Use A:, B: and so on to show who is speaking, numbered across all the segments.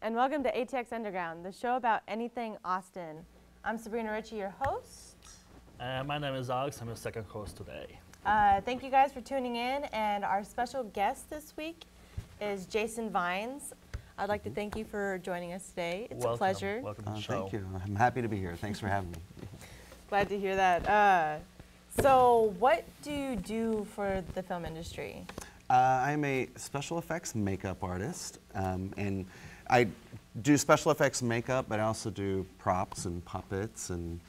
A: and welcome to ATX Underground, the show about anything Austin. I'm Sabrina Ritchie, your host.
B: My name is Alex. I'm your second host today.
A: Thank you guys for tuning in, and our special guest this week is Jason Vines. I'd like to thank you for joining us today. It's a pleasure.
B: Welcome to the show.
C: Thank you. I'm happy to be here. Thanks for having me.
A: Glad to hear that. So what do you do for the film industry?
C: I'm a special effects makeup artist, and I do special effects makeup, but I also do props and puppets and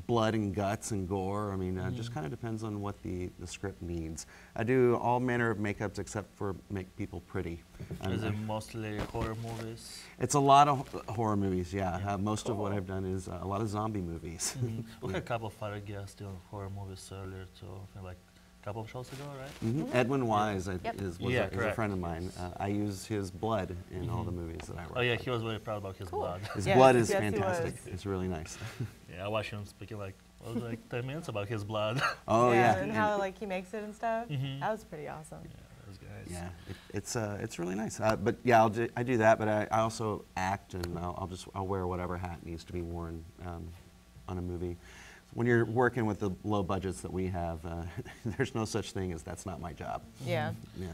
C: blood and guts and gore. I mean, it just kind of depends on what the script needs. I do all manner of makeups except for make people pretty.
B: Is it mostly horror movies?
C: It's a lot of horror movies, yeah. Most of what I've done is a lot of zombie movies.
B: We had a couple of other guests doing horror movies earlier too, I think like a couple of shows ago, right?
C: Edwin Wise is a friend of mine. I use his blood in all the movies that I work.
B: Oh yeah, he was very proud about his blood.
C: His blood is fantastic. It's really nice.
B: Yeah, I watched him speaking like 10 minutes about his blood.
C: Oh yeah,
A: and how like he makes it and stuff. That was pretty awesome.
B: Yeah, those guys.
C: Yeah, it's really nice. But yeah, I do that. But I also act, and I'll wear whatever hat needs to be worn on a movie. When you're working with the low budgets that we have, there's no such thing as that's not my job.
A: Yeah.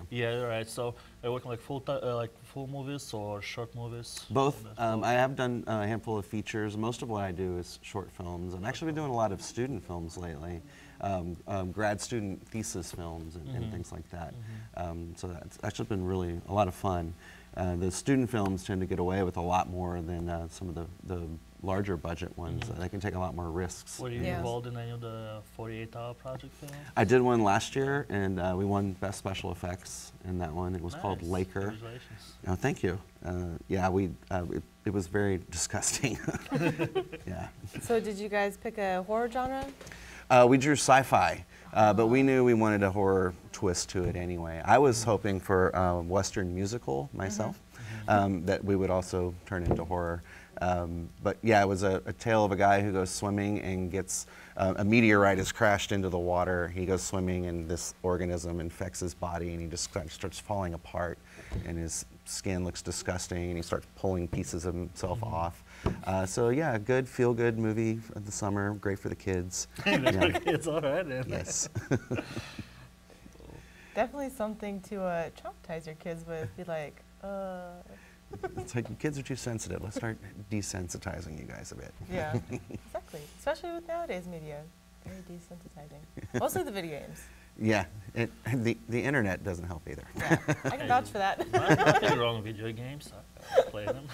B: Yeah, right. So are you working like full movies or short movies?
C: Both. I have done a handful of features. Most of what I do is short films. I've actually been doing a lot of student films lately, grad student thesis films and things like that. So that's actually been really a lot of fun. The student films tend to get away with a lot more than some of the larger budget ones. They can take a lot more risks.
B: Were you involved in any of the 48-hour project films?
C: I did one last year, and we won Best Special Effects in that one. It was called Laker.
B: Congratulations.
C: Oh, thank you. Yeah, it was very disgusting. Yeah.
A: So did you guys pick a horror genre?
C: We drew sci-fi, but we knew we wanted a horror twist to it anyway. I was hoping for a Western musical myself, that we would also turn into horror. But yeah, it was a tale of a guy who goes swimming and gets a meteorite has crashed into the water. He goes swimming and this organism infects his body and he just kind of starts falling apart and his skin looks disgusting and he starts pulling pieces of himself off. So yeah, a good feel-good movie of the summer, great for the kids.
B: It's all right.
C: Yes.
A: Definitely something to traumatize your kids with. Be like,
C: It's like, your kids are too sensitive. Let's start desensitizing you guys a bit.
A: Yeah, exactly. Especially with nowadays media. Very desensitizing. Mostly the video games.
C: Yeah, the internet doesn't help either.
A: Yeah, I can vouch for that.
B: Nothing wrong with video games. I play them.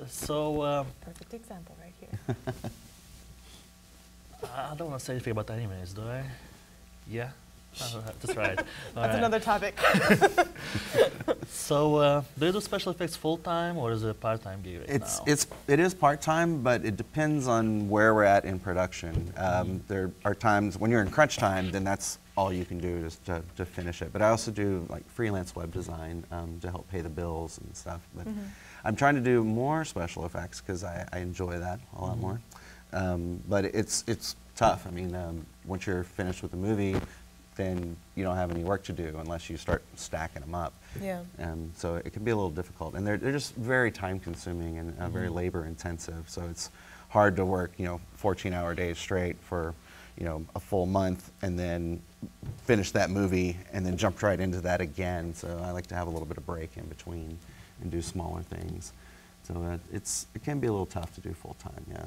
B: So,
A: perfect example right here.
B: I don't want to say anything about animes, do I? Yeah? That's right.
A: That's another topic.
B: So, do you do special effects full-time or is it a part-time gig right now?
C: It is part-time, but it depends on where we're at in production. There are times when you're in crunch time, then that's all you can do is to finish it. But I also do like freelance web design to help pay the bills and stuff. But I'm trying to do more special effects because I enjoy that a lot more. But it's tough. I mean, once you're finished with the movie, then you don't have any work to do unless you start stacking them up.
A: Yeah.
C: So it can be a little difficult, and they're just very time-consuming and very labor-intensive. So it's hard to work, 14-hour days straight for, a full month, and then finish that movie, and then jump right into that again. So I like to have a little bit of break in between, and do smaller things. So it can be a little tough to do full-time. Yeah.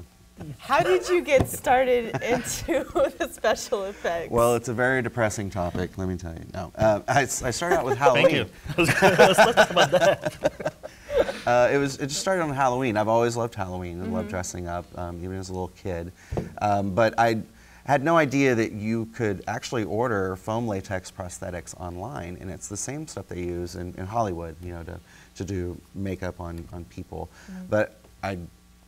A: How did you get started into the special effects?
C: Well, it's a very depressing topic, let me tell you. No, I started out with Halloween.
B: Thank you. Let's talk about that.
C: It just started on Halloween. I've always loved Halloween and loved dressing up, even as a little kid. But I had no idea that you could actually order foam latex prosthetics online, and it's the same stuff they use in Hollywood, to do makeup on people. But I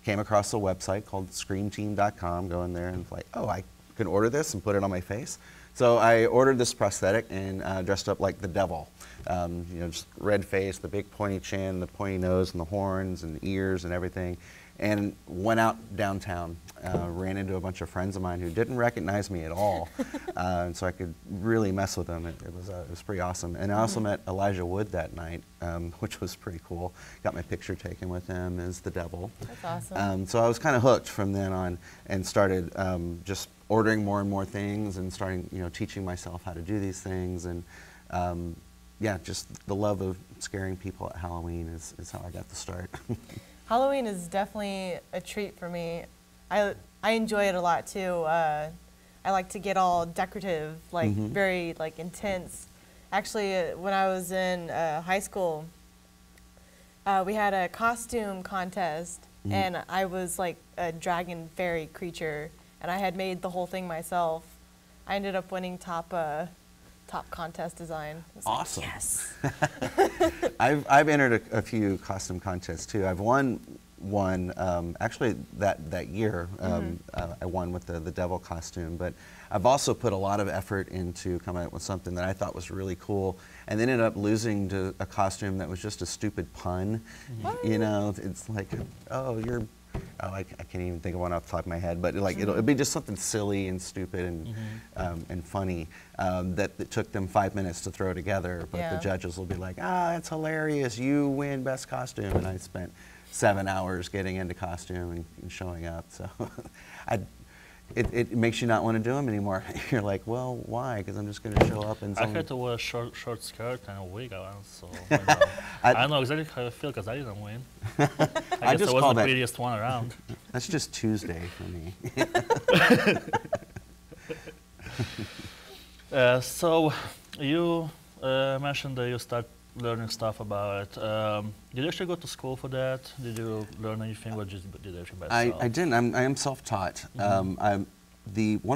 C: came across a website called screamteam.com, go in there and like, oh, I can order this and put it on my face. So I ordered this prosthetic and dressed up like the devil. Just red face, the big pointy chin, the pointy nose and the horns and the ears and everything, and went out downtown ran into a bunch of friends of mine who didn't recognize me at all, and so I could really mess with them. It was pretty awesome. And I also met Elijah Wood that night, which was pretty cool. Got my picture taken with him as the devil.
A: That's awesome.
C: So I was kind of hooked from then on, and started just ordering more and more things, and starting, teaching myself how to do these things, and yeah, just the love of scaring people at Halloween is how I got the start.
A: Halloween is definitely a treat for me. I enjoy it a lot too. I like to get all decorative, like very like intense. Actually, when I was in high school, we had a costume contest, and I was like a dragon fairy creature, and I had made the whole thing myself. I ended up winning top contest design.
C: Awesome.
A: Like, yes.
C: I've entered a few costume contests too. I've won one actually that year. I won with the devil costume, but I've also put a lot of effort into coming up with something that I thought was really cool, and then ended up losing to a costume that was just a stupid pun. It's like, I can't even think of one off the top of my head, but like it'll be just something silly and stupid and funny that it took them 5 minutes to throw together, but the judges will be like, that's hilarious, you win best costume, and I spent 7 hours getting into costume and showing up. So it makes you not want to do them anymore. You're like, well, why? Because I'm just going to show up and.
B: I had to wear a short skirt and a wig around, so I know exactly how I feel because I didn't win. I guess I was the prettiest one around.
C: That's just Tuesday for me.
B: So you mentioned that you start learning stuff about it. Did you actually go to school for that? Did you learn anything, or just did you actually by yourself?
C: I didn't. I am self-taught. One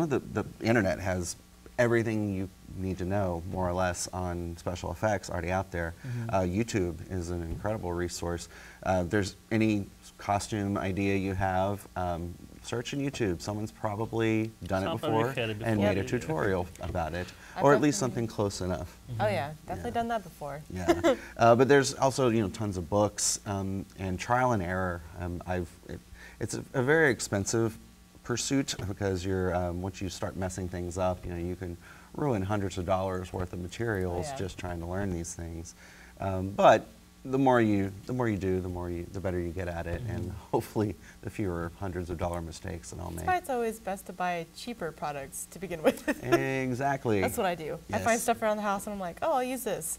C: of the internet has everything you need to know, more or less, on special effects already out there. YouTube is an incredible resource. There's any costume idea you have, search in YouTube. Someone's probably done it before and made a tutorial about it, or at least something close enough.
A: Oh yeah, definitely done that before.
C: Yeah, but there's also tons of books and trial and error. It's a very expensive pursuit because once you start messing things up, you can ruin hundreds of dollars worth of materials just trying to learn these things. But the more you do, the better you get at it, and hopefully the fewer hundreds of dollar mistakes that I'll make.
A: That's why it's always best to buy cheaper products to begin with.
C: Exactly.
A: That's what I do.
C: Yes.
A: I find stuff around the house and I'm like, oh, I'll use this.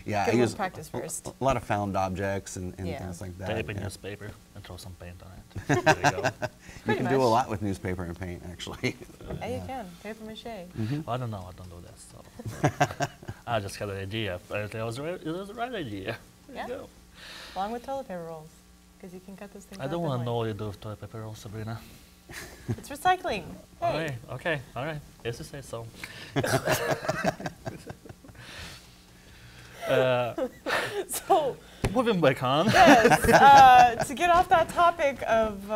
C: Yeah,
A: Get
C: I
A: a
C: use
A: little practice first.
C: a lot of found objects and things like that.
B: Tape a newspaper and throw some paint on it. There you go.
C: You can do a lot with newspaper and paint, actually.
A: Yeah, you can. Paper mache.
B: I don't know. I don't do that. So I just had an idea. Apparently, it was the right idea. There you go.
A: Along with toilet paper rolls, because you can cut those things out.
B: I don't want to know what you do with toilet paper rolls, Sabrina.
A: It's recycling. Hey.
B: Okay. All right. Yes, you say so.
A: So,
B: moving back on.
A: yes, to get off that topic of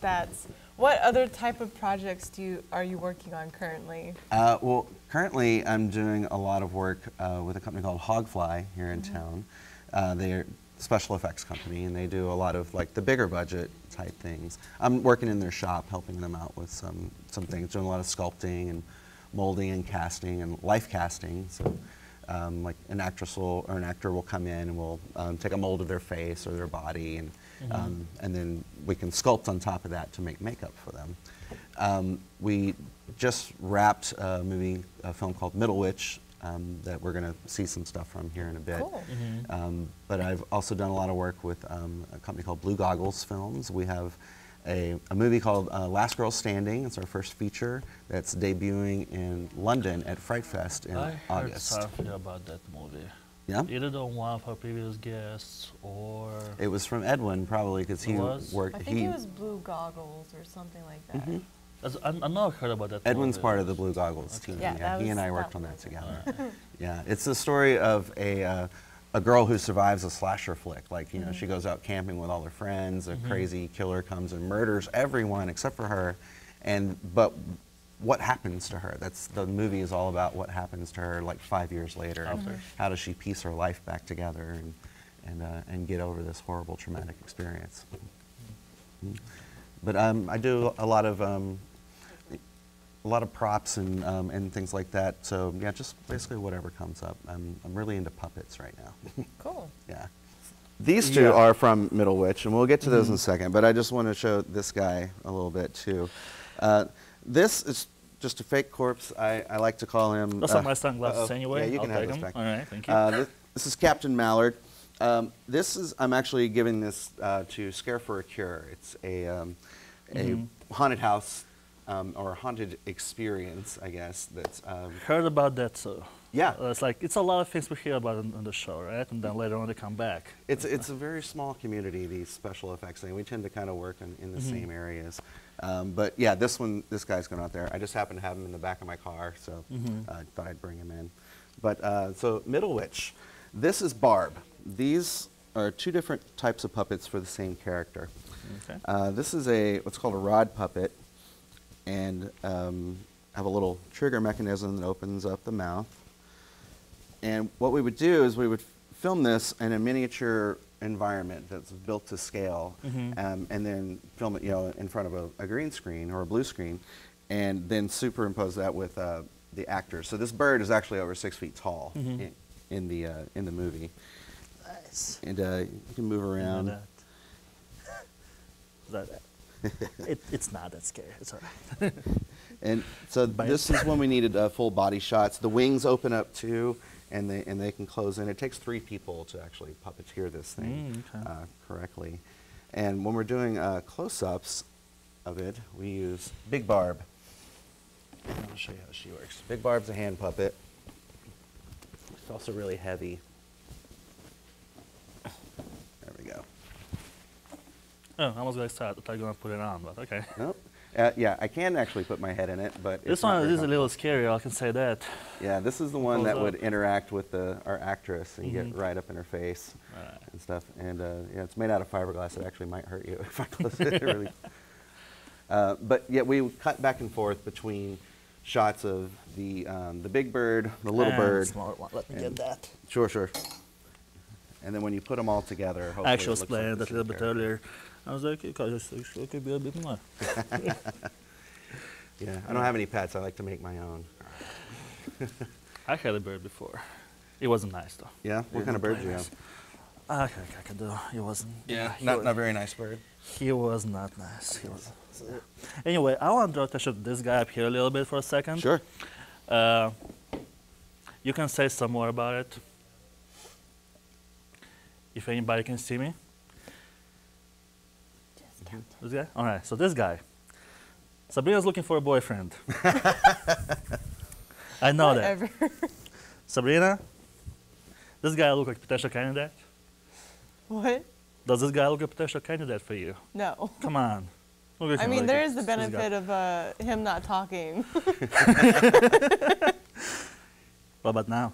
A: that, what other type of projects are you working on currently?
C: Well, currently I'm doing a lot of work with a company called Hogfly here in town. They're a special effects company, and they do a lot of like the bigger budget type things. I'm working in their shop, helping them out with some things, doing a lot of sculpting and molding and casting and life casting. So, like an actress or an actor will come in and we'll take a mold of their face or their body, and then we can sculpt on top of that to make makeup for them. We just wrapped a film called Middle Witch that we're going to see some stuff from here in a bit.
A: Cool.
C: But I've also done a lot of work with a company called Blue Goggles Films. We have a movie called Last Girl Standing. It's our first feature that's debuting in London at Fright Fest in August.
B: I heard something about that movie.
C: Yeah?
B: Either on one of our previous guests or...
C: It was from Edwin, probably, because he worked...
A: I think it was Blue Goggles or something like that.
B: I know I've heard about that
C: Edwin's
B: movie.
C: part of the Blue Goggles team.
A: Yeah,
C: he and I worked on that together. Yeah, it's the story of a girl who survives a slasher flick. Like, she goes out camping with all her friends, a crazy killer comes and murders everyone except for her, but what happens to her? The movie is all about what happens to her like 5 years later. How does she piece her life back together and get over this horrible traumatic experience? But I do a lot of props and things like that. So yeah, just basically whatever comes up. I'm really into puppets right now.
A: Cool.
C: Yeah. These two are from Middle Witch, and we'll get to those in a second. But I just want to show this guy a little bit too. This is just a fake corpse. I like to call him.
B: Those are my sunglasses anyway.
C: Yeah, you can
B: I'll
C: have
B: take
C: this
B: them.
C: back.
B: All right, thank you.
C: This is Captain Mallard. I'm actually giving this to Scare for a Cure. It's a haunted house or haunted experience, I guess. That's
B: Heard about that, so.
C: Yeah.
B: It's a lot of things we hear about on the show, right? And then later on they come back.
C: It's a very small community, these special effects thing. We tend to kind of work in the same areas. But yeah, this guy's going out there. I just happen to have him in the back of my car, so I thought I'd bring him in. But so Middle Witch, this is Barb. These are two different types of puppets for the same character.
B: Okay.
C: This is what's called a rod puppet, and have a little trigger mechanism that opens up the mouth. And what we would do is we would film this in a miniature environment that's built to scale, and then film it, in front of a green screen or a blue screen, and then superimpose that with the actors. So this bird is actually over 6 feet tall in the movie.
B: Nice.
C: And you can move around.
B: It's not that scary. It's all right.
C: And so this is when we needed full body shots. The wings open up too, and they can close in. It takes 3 people to actually puppeteer this thing correctly. And when we're doing close-ups of it, we use Big Barb. I'll show you how she works. Big Barb's a hand puppet. It's also really heavy. There we go.
B: Oh, I was going to start. I thought you were going to put it on, but okay.
C: Nope. Yeah, I can actually put my head in it, but
B: This one is a little scary, I can say that.
C: Yeah, this is the one that would interact with our actress and get right up in her face and stuff. And yeah, it's made out of fiberglass. It actually might hurt you if I close it really. But yeah, we cut back and forth between shots of the big bird, the little bird.
B: Smaller one. Let me get that.
C: Sure. And then when you put them all together, hopefully
B: Actually, I was
C: it looks
B: playing
C: like
B: that a little bit earlier. I was like, it could be a bit more.
C: Yeah, I don't have any pets. I like to make my own.
B: I had a bird before. It wasn't nice though.
C: Yeah? What kind of bird do you have?
B: I could do. He wasn't.
C: Yeah, not a very nice bird.
B: He was not nice. He was. Anyway, I want to show this guy up here a little bit for a second.
C: Sure.
B: You can say some more about it. If anybody can see me. This guy? All right, so this guy. Sabrina's looking for a boyfriend. I know
A: Whatever.
B: that. Sabrina, this guy look like a potential candidate?
A: What?
B: Does this guy look like a potential candidate for you?
A: No.
B: Come on. Look at
A: I
B: him,
A: mean,
B: look
A: there
B: at
A: is the
B: this guy.
A: benefit of him not talking.
B: But now?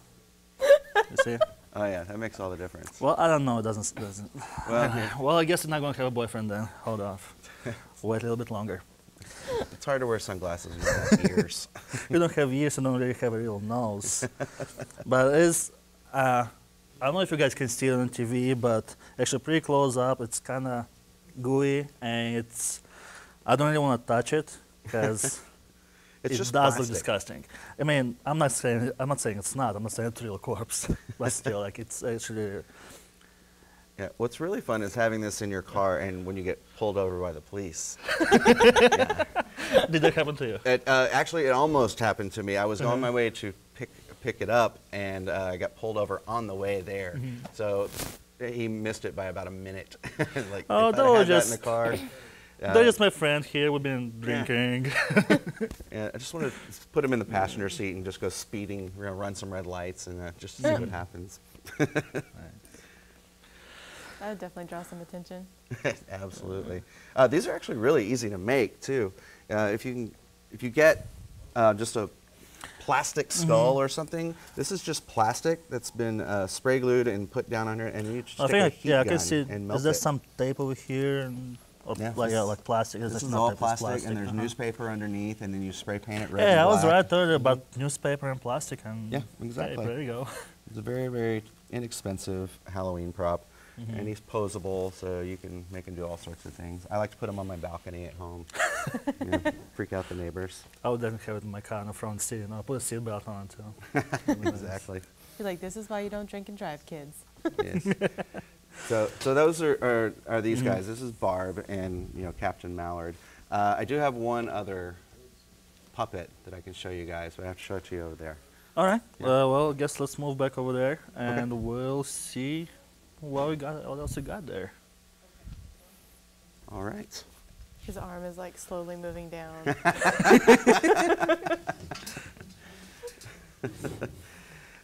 B: You see?
C: Oh yeah, that makes all the difference.
B: Well, I don't know. It doesn't.
C: Well,
B: Well, I guess you're not going to have a boyfriend then. Hold off. Wait a little bit longer.
C: it's hard to wear sunglasses when you have ears.
B: You don't have ears and don't really have a real nose. But it's, I don't know if you guys can see it on TV, but actually pretty close up. It's kind of gooey, and I don't really want to touch it because
C: It's
B: it
C: just
B: does look
C: plastic.
B: disgusting. I mean, I'm not saying it's not. I'm not saying it's a real corpse, but still, like it's actually.
C: Yeah, what's really fun is having this in your car and when you get pulled over by the police.
B: Did that happen to you?
C: Actually, it almost happened to me. I was on my way to pick it up, and I got pulled over on the way there. So he missed it by about a minute. Like,
B: Oh,
C: if
B: that
C: I
B: was
C: had that in
B: just-
C: the car.
B: They're just my friend here. We've been drinking.
C: Yeah, I just want to put him in the passenger seat and just go speeding, run some red lights, and just see what happens.
A: That would definitely draw some attention.
C: Absolutely. These are actually really easy to make too. If you get just a plastic skull or something, this is just plastic that's been spray glued and put down under it, and you just
B: I
C: take a
B: think,
C: heat
B: yeah, I
C: gun
B: can see.
C: and melt
B: Is there
C: it.
B: some tape over here? And, or
C: Yeah,
B: like plastic.
C: This
B: That's
C: is
B: not
C: all
B: tape, it's
C: plastic, and there's
B: uh-huh.
C: newspaper underneath, and then you spray paint it red.
B: Yeah,
C: and
B: I was
C: black.
B: right earlier about newspaper and plastic. And
C: Yeah, exactly.
B: Hey, there you go.
C: It's a very, very inexpensive Halloween prop. and he's posable, so you can make him do all sorts of things. I like to put him on my balcony at home, freak out the neighbors.
B: I would then have it in my car in the front seat, and I'll put a seatbelt on it too.
C: Exactly.
A: You're like, this is why you don't drink and drive, kids.
C: Yes. So those are these guys. This is Barb and Captain Mallard. I do have one other puppet that I can show you guys, but I have to show it to you over there.
B: All right.
C: Yeah.
B: Well, I guess let's move back over there, and we'll see what else we got there.
C: All right.
A: His arm is like slowly moving down.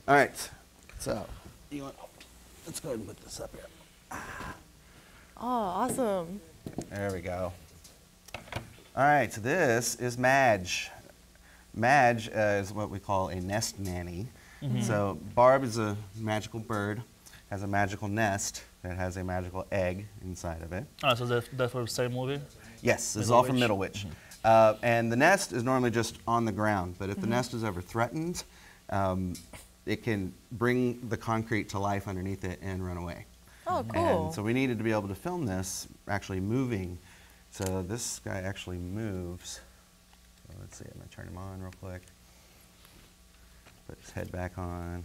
C: All right. So let's go ahead and put this up here.
A: Oh, awesome.
C: There we go. All right, so this is Madge. Madge is what we call a nest nanny. So Barb is a magical bird, has a magical nest that has a magical egg inside of it.
B: Oh, so that's for the same movie?
C: Yes, this is all from Middle Witch. And the nest is normally just on the ground, but if the nest is ever threatened, it can bring the concrete to life underneath it and run away.
A: Oh, cool.
C: And so we needed to be able to film this actually moving. So this guy actually moves. So let's see, I'm going to turn him on real quick. Put his head back on.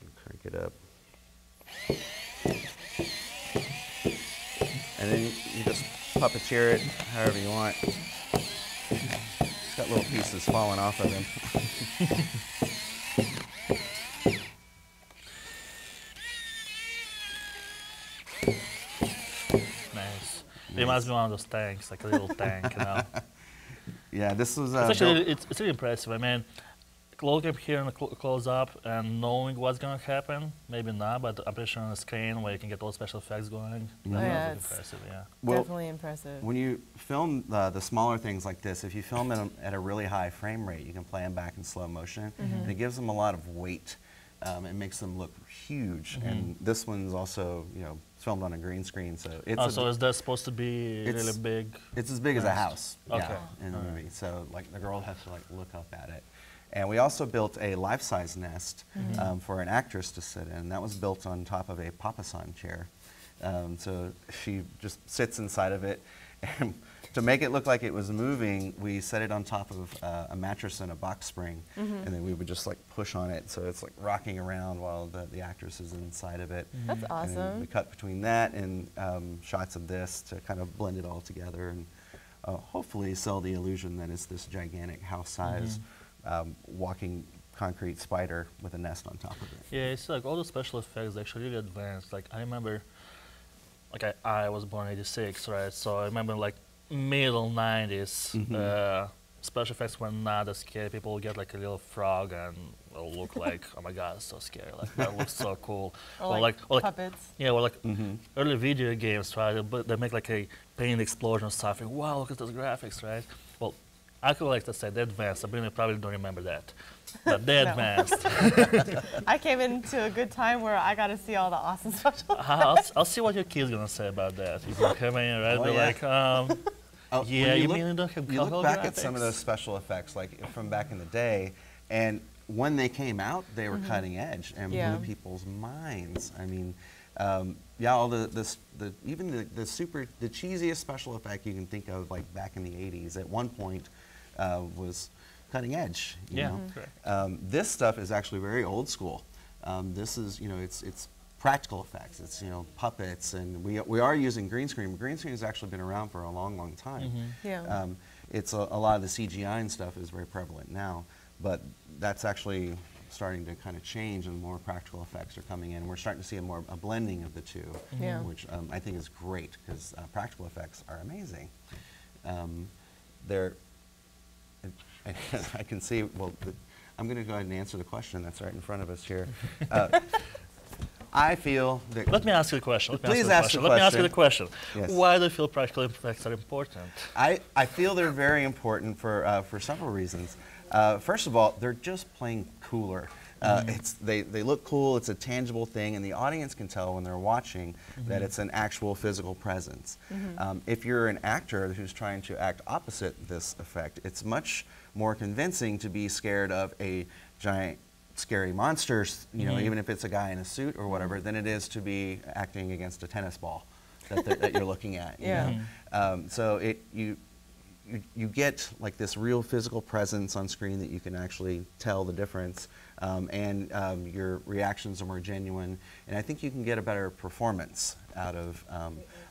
C: And crank it up. And then you just puppeteer it however you want. It's got little pieces falling off of him.
B: Nice. It reminds me of one of those tanks, like a little tank,
C: Yeah, this was
B: It's actually it's really impressive. I mean, looking up here in the close up and knowing what's gonna happen, maybe not, but I'm pretty sure on the screen where you can get all the special effects going.
A: Yeah,
B: That's
A: it's
B: impressive. Yeah.
C: Well,
A: definitely impressive.
C: when you film the smaller things like this, if you film them at a really high frame rate, you can play them back in slow motion, and it gives them a lot of weight. It makes them look huge, and this one's also, filmed on a green screen, so it's.
B: Oh, so is that supposed to be really big?
C: It's as big as a house.
B: Okay.
C: Yeah, in the movie. So like the girl has to like look up at it, and we also built a life-size nest for an actress to sit in. That was built on top of a papasan chair, so she just sits inside of it. And to make it look like it was moving, we set it on top of a mattress and a box spring, and then we would just like push on it, so it's like rocking around while the actress is inside of it.
A: That's
C: And then
A: awesome.
C: we cut between that and shots of this to kind of blend it all together and hopefully sell the illusion that it's this gigantic house-size walking concrete spider with a nest on top of it.
B: Yeah, it's like all the special effects are actually really advanced. Like I remember, like I was born in '86, right? So I remember like middle '90s. Special effects were not as scary. People would get like a little frog and it'll look like, oh my god, it's so scary. Like that looks so cool.
A: Or like puppets.
B: Yeah, or like early video games, right? But they make like a paint explosion or something. Wow, look at those graphics, right? Well, I could like to say they're advanced. I probably don't remember that. But they're
A: No.
B: advanced.
A: I came into a good time where I got to see all the awesome special.
B: I'll see what your kid's gonna say about that. He's gonna come in, right?
C: Oh,
B: They're
C: yeah.
B: like,
C: Oh,
B: yeah,
C: when
B: you mean you don't have
C: you look
B: color
C: back at some of
B: graphics?
C: those special effects, like from back in the day, and when they came out, they were cutting edge and
A: Yeah.
C: blew people's minds. I mean, yeah, all even the cheesiest special effect you can think of, like back in the '80s, at one point was cutting edge. You
B: Yeah,
C: know?
B: correct.
C: This stuff is actually very old school. This is, it's practical effects. It's, puppets, and we are using green screen. Green screen has actually been around for a long, long time.
A: Yeah.
C: It's a lot of the CGI and stuff is very prevalent now, but that's actually starting to kind of change, and more practical effects are coming in. We're starting to see a blending of the two,
A: Yeah.
C: which I think is great, because practical effects are amazing. They're, I can see, well, I'm going to go ahead and answer the question that's right in front of us here. I feel that...
B: Let me ask you a question.
C: Please ask the
B: Let me ask you the
C: question.
B: question.
C: Yes.
B: Why do you feel practical effects are important?
C: I feel they're very important for several reasons. First of all, they're just plain cooler. They look cool, it's a tangible thing, and the audience can tell when they're watching that it's an actual physical presence. If you're an actor who's trying to act opposite this effect, it's much more convincing to be scared of a giant scary monsters, you know, even if it's a guy in a suit or whatever, than it is to be acting against a tennis ball that you're looking at. You know? So you get like this real physical presence on screen that you can actually tell the difference, and your reactions are more genuine, and I think you can get a better performance out of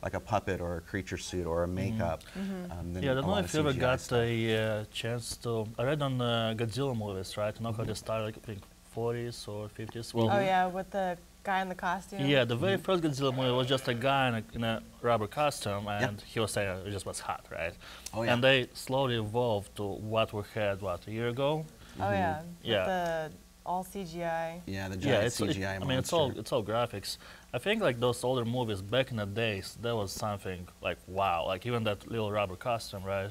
C: like a puppet or a creature suit or a makeup. Than
B: Yeah, I don't
C: a
B: know
C: lot
B: if
C: of
B: you ever
C: CGI
B: got
C: stuff.
B: a chance to. I read on Godzilla movies, right? You know how they started, like, I think 40s or 50s. Well,
A: Oh yeah, with the guy in the costume.
B: yeah, the very first Godzilla movie was just a guy in a rubber costume, and he was saying it just was hot, right?
C: Oh, yeah.
B: And they slowly evolved to what we had, a year ago?
A: Oh yeah.
B: Yeah.
A: With the all CGI.
C: Yeah, the
B: Yeah,
C: giant
B: it's,
C: CGI
B: I mean,
C: monster.
B: it's all graphics. I think like those older movies back in the days, that was something like wow. Like even that little rubber costume, right?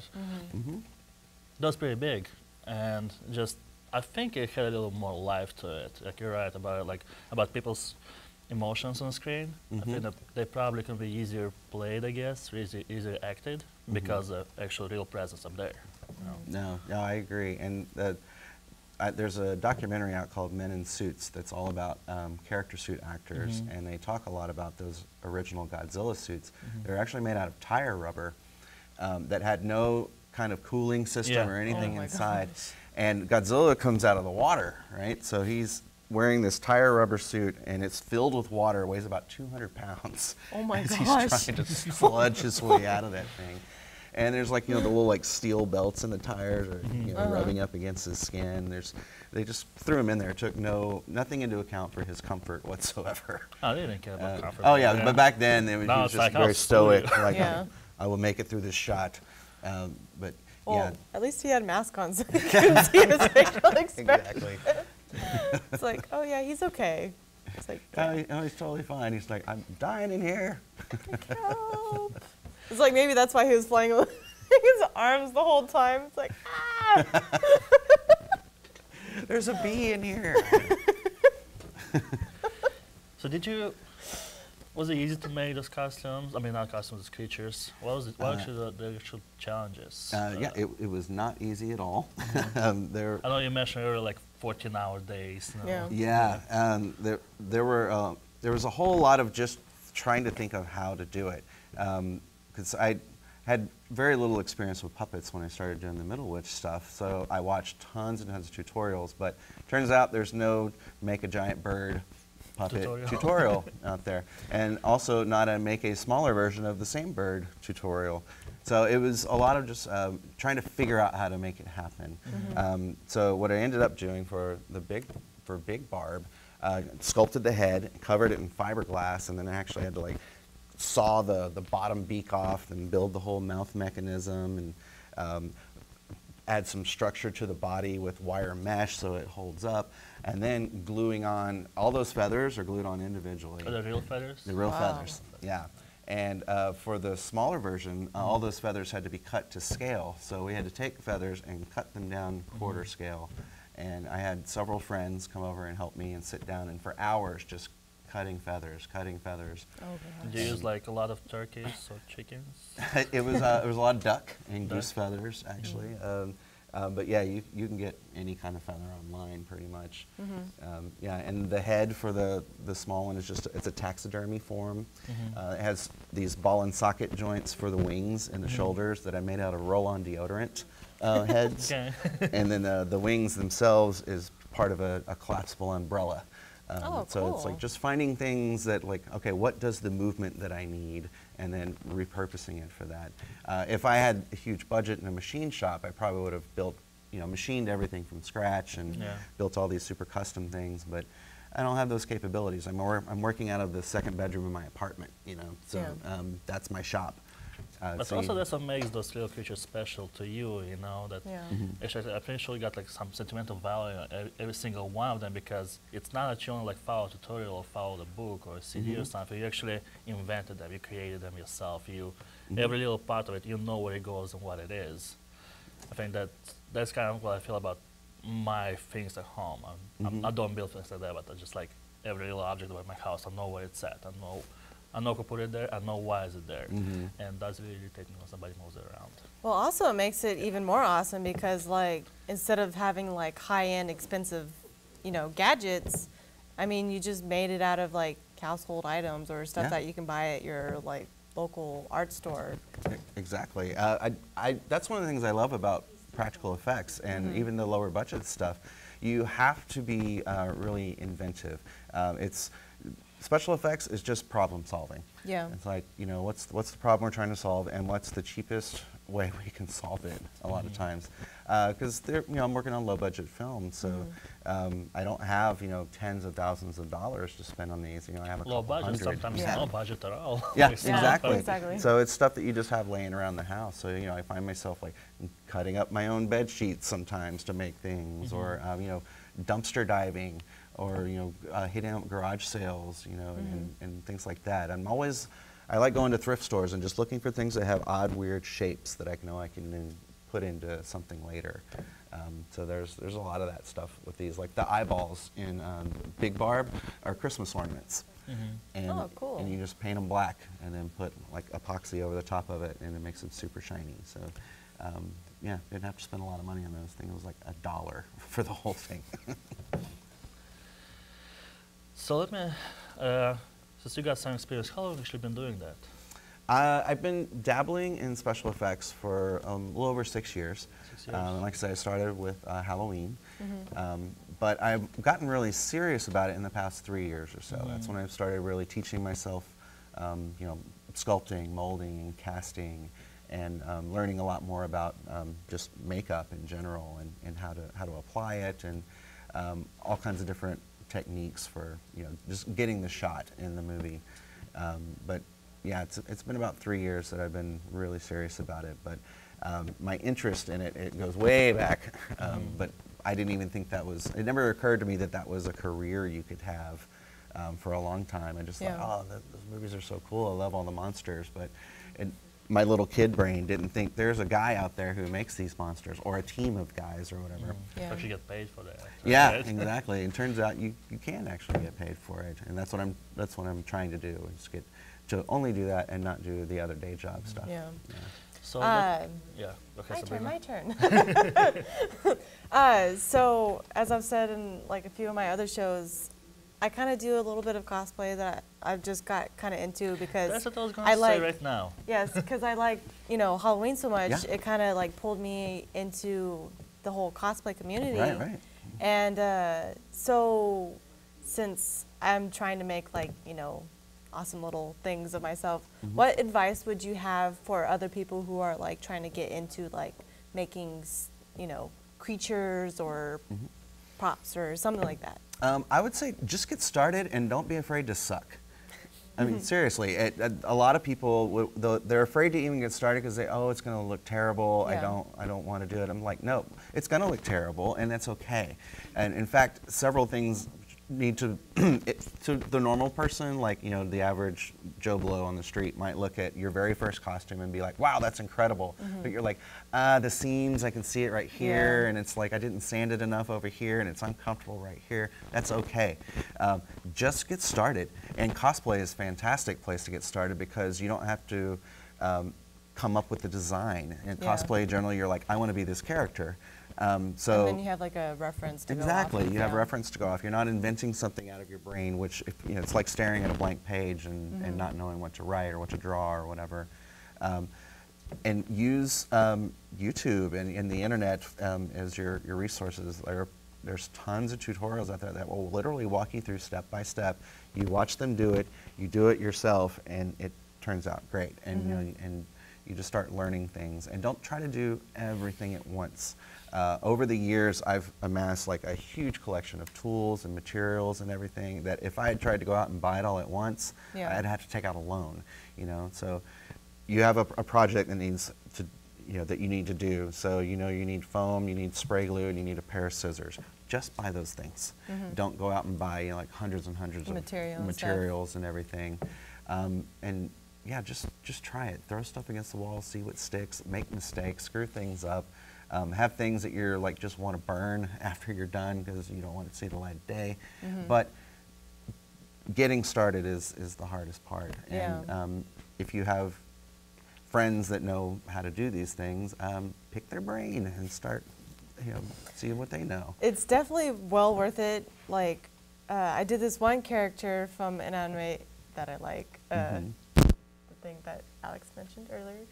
B: That was pretty big, and just I think it had a little more life to it. Like you're right about it, like about people's emotions on screen. I think that they probably can be easier played, I guess, or easier acted because of actual real presence up there. You know?
C: No, I agree. And there's a documentary out called Men in Suits that's all about character suit actors, and they talk a lot about those original Godzilla suits. They're actually made out of tire rubber that had no kind of cooling system or anything inside. And Godzilla comes out of the water, right? So he's wearing this tire rubber suit, and it's filled with water, weighs about 200 pounds.
A: Oh my
C: as
A: gosh.
C: He's trying to sludge his way out of that thing. And there's like, you know, the little like steel belts in the tires are, you know, rubbing up against his skin. They just threw him in there, took nothing into account for his comfort whatsoever.
B: Oh, they didn't care about comfort.
C: Oh yeah, but back then it was,
B: Now
C: he was
B: it's
C: just
B: like,
C: very
B: I'll
C: stoic,
B: screw you.
C: like
A: Yeah.
C: I will make it through this shot. But
A: Well,
C: yeah,
A: at least he had a mask on, so you couldn't see his facial expression.
C: exactly.
A: It's like, oh yeah, he's okay. It's like,
C: Oh, he's totally fine. He's like, I'm dying in here.
A: help. It's like maybe that's why he was flying with his arms the whole time. It's like, ah.
C: There's a bee in here.
B: So was it easy to make those costumes? I mean, not costumes, creatures. What was it? What actually the actual challenges?
C: Yeah, it was not easy at all. There,
B: I know you mentioned earlier like 14-hour days. You know?
A: Yeah.
C: there was a whole lot of just trying to think of how to do it, because I had very little experience with puppets when I started doing the Middle Witch stuff. So I watched tons and tons of tutorials, but turns out there's no make a giant bird puppet tutorial out there, and also not a make a smaller version of the same bird tutorial. So it was a lot of just trying to figure out how to make it happen. So what I ended up doing for Big Barb, sculpted the head, covered it in fiberglass, and then I actually had to like saw the bottom beak off and build the whole mouth mechanism, and add some structure to the body with wire mesh so it holds up, and then gluing on, all those feathers are glued on individually.
B: Are they real feathers?
C: The real
A: Wow.
C: feathers, yeah. And for the smaller version, all those feathers had to be cut to scale. So we had to take feathers and cut them down quarter scale. And I had several friends come over and help me and sit down, and for hours just cutting feathers.
A: Oh,
B: Did you use like a lot of turkeys or chickens?
C: It was a lot of duck and goose feathers, actually. But yeah, you can get any kind of feather online, pretty much. Yeah, and the head for the small one is it's a taxidermy form. It has these ball and socket joints for the wings and the shoulders that I made out of roll-on deodorant heads.
B: Okay.
C: And then the wings themselves is part of a collapsible umbrella. So it's
A: cool.
C: like just finding things that like, okay, what does the movement that I need, and then repurposing it for that. If I had a huge budget in a machine shop, I probably would have built, machined everything from scratch and built all these super custom things, but I don't have those capabilities. I'm working out of the second bedroom in my apartment, so that's my shop.
B: But also that's what makes those little creatures special to you, that actually I'm pretty sure you got like some sentimental value in every single one of them, because it's not that you only like follow a tutorial or follow the book or a CD or something. You actually invented them, you created them yourself. Every little part of it, you know where it goes and what it is. I think that's kind of what I feel about my things at home. I don't build things like that, but I just like every little object about my house, I know where it's at. I know who put it there, I know why is it there. And that's really irritating when somebody moves it around.
A: Well, also it makes it even more awesome because like instead of having like high-end expensive, you know, gadgets, I mean, you just made it out of like household items or stuff
C: Yeah.
A: that you can buy at your like local art store.
C: Exactly. That's one of the things I love about practical effects and even the lower budget stuff. You have to be really inventive. Special effects is just problem solving.
A: Yeah.
C: It's like, you know, what's the problem we're trying to solve, and what's the cheapest way we can solve it a lot of times. Because you know, I'm working on low budget films, so I don't have, you know, tens of thousands of dollars to spend on these. You know, I have a
B: Low
C: couple
B: budget,
C: hundred.
B: sometimes no budget at all.
C: Yeah,
B: It's
C: exactly.
A: Exactly.
C: So it's stuff that you just have laying around the house. So, you know, I find myself like cutting up my own bed sheets sometimes to make things, or you know, dumpster diving, or you know, hitting out garage sales, you know, and things like that. I like going to thrift stores and just looking for things that have odd, weird shapes that I know I can then put into something later. So there's a lot of that stuff with these, like the eyeballs in Big Barb are Christmas ornaments. And,
A: Oh, cool.
C: and you just paint them black and then put like epoxy over the top of it, and it makes it super shiny. So yeah, didn't have to spend a lot of money on those things. It was like $1 for the whole thing.
B: So let me, since you got some experience, how long have you actually been doing that?
C: I've been dabbling in special effects for a little over 6 years.
B: 6 years.
C: Like I said, I started with Halloween, but I've gotten really serious about it in the past 3 years or so. That's when I started really teaching myself, you know, sculpting, molding, and casting, and learning a lot more about just makeup in general, and how to apply it, and all kinds of different techniques for, you know, just getting the shot in the movie. But yeah, it's been about 3 years that I've been really serious about it. But my interest in it goes way back. But I didn't even think it never occurred to me that was a career you could have for a long time. I just thought, oh, those movies are so cool. I love all the monsters. But my little kid brain didn't think there's a guy out there who makes these monsters, or a team of guys, or whatever.
A: Yeah.
B: Actually get paid for that.
C: Yeah,
B: right?
C: exactly. It turns out you can actually get paid for it, and that's what I'm trying to do, is get to only do that and not do the other day job stuff.
A: Yeah.
B: So,
A: Uh,
B: yeah, okay, Sabrina.
A: My turn. So as I've said in like a few of my other shows, I kind of do a little bit of cosplay that I've just got kind of into because
B: That's what I was going to say right now.
A: Yes, because I like, you know, Halloween so much.
C: Yeah.
A: It kind of like pulled me into the whole cosplay community.
C: Right.
A: And so since I'm trying to make like, you know, awesome little things of myself, what advice would you have for other people who are like trying to get into like making, you know, creatures or props or something like that?
C: I would say just get started and don't be afraid to suck. I mean, seriously, a lot of people, they're afraid to even get started because it's going to look terrible.
A: Yeah.
C: I don't want to do it. I'm like, no, it's going to look terrible, and that's okay. And in fact, several things need to, to the normal person, like, you know, the average Joe Blow on the street might look at your very first costume and be like, wow, that's incredible. But you're like, the seams, I can see it right here, and it's like I didn't sand it enough over here, and it's uncomfortable right here. That's okay. Just get started. And cosplay is a fantastic place to get started because you don't have to come up with the design. In cosplay, generally, you're like, I want to be this character.
A: And then you have like a reference to
C: exactly,
A: go off of.
C: you have reference to go off. You're not inventing something out of your brain, which you know, it's like staring at a blank page and not knowing what to write or what to draw or whatever. And use YouTube and the internet as your resources. There's tons of tutorials out there that will literally walk you through step by step. You watch them do it, you do it yourself, and it turns out great. And you know, and you just start learning things. And don't try to do everything at once. Over the years, I've amassed like a huge collection of tools and materials and everything that if I had tried to go out and buy it all at once, I'd have to take out a loan, you know. So you have a project that needs to, you know, that you need to do. So you know you need foam, you need spray glue, and you need a pair of scissors. Just buy those things. Don't go out and buy, you know, like hundreds and hundreds of materials and everything. And yeah, just try it. Throw stuff against the wall, see what sticks, make mistakes, screw things up. Have things that you're like just want to burn after you're done because you don't want to see the light of day. But getting started is the hardest part. And if you have friends that know how to do these things, pick their brain and start see what they know.
A: It's definitely well worth it. Like, I did this one character from an anime that I like, the thing that Alex mentioned earlier.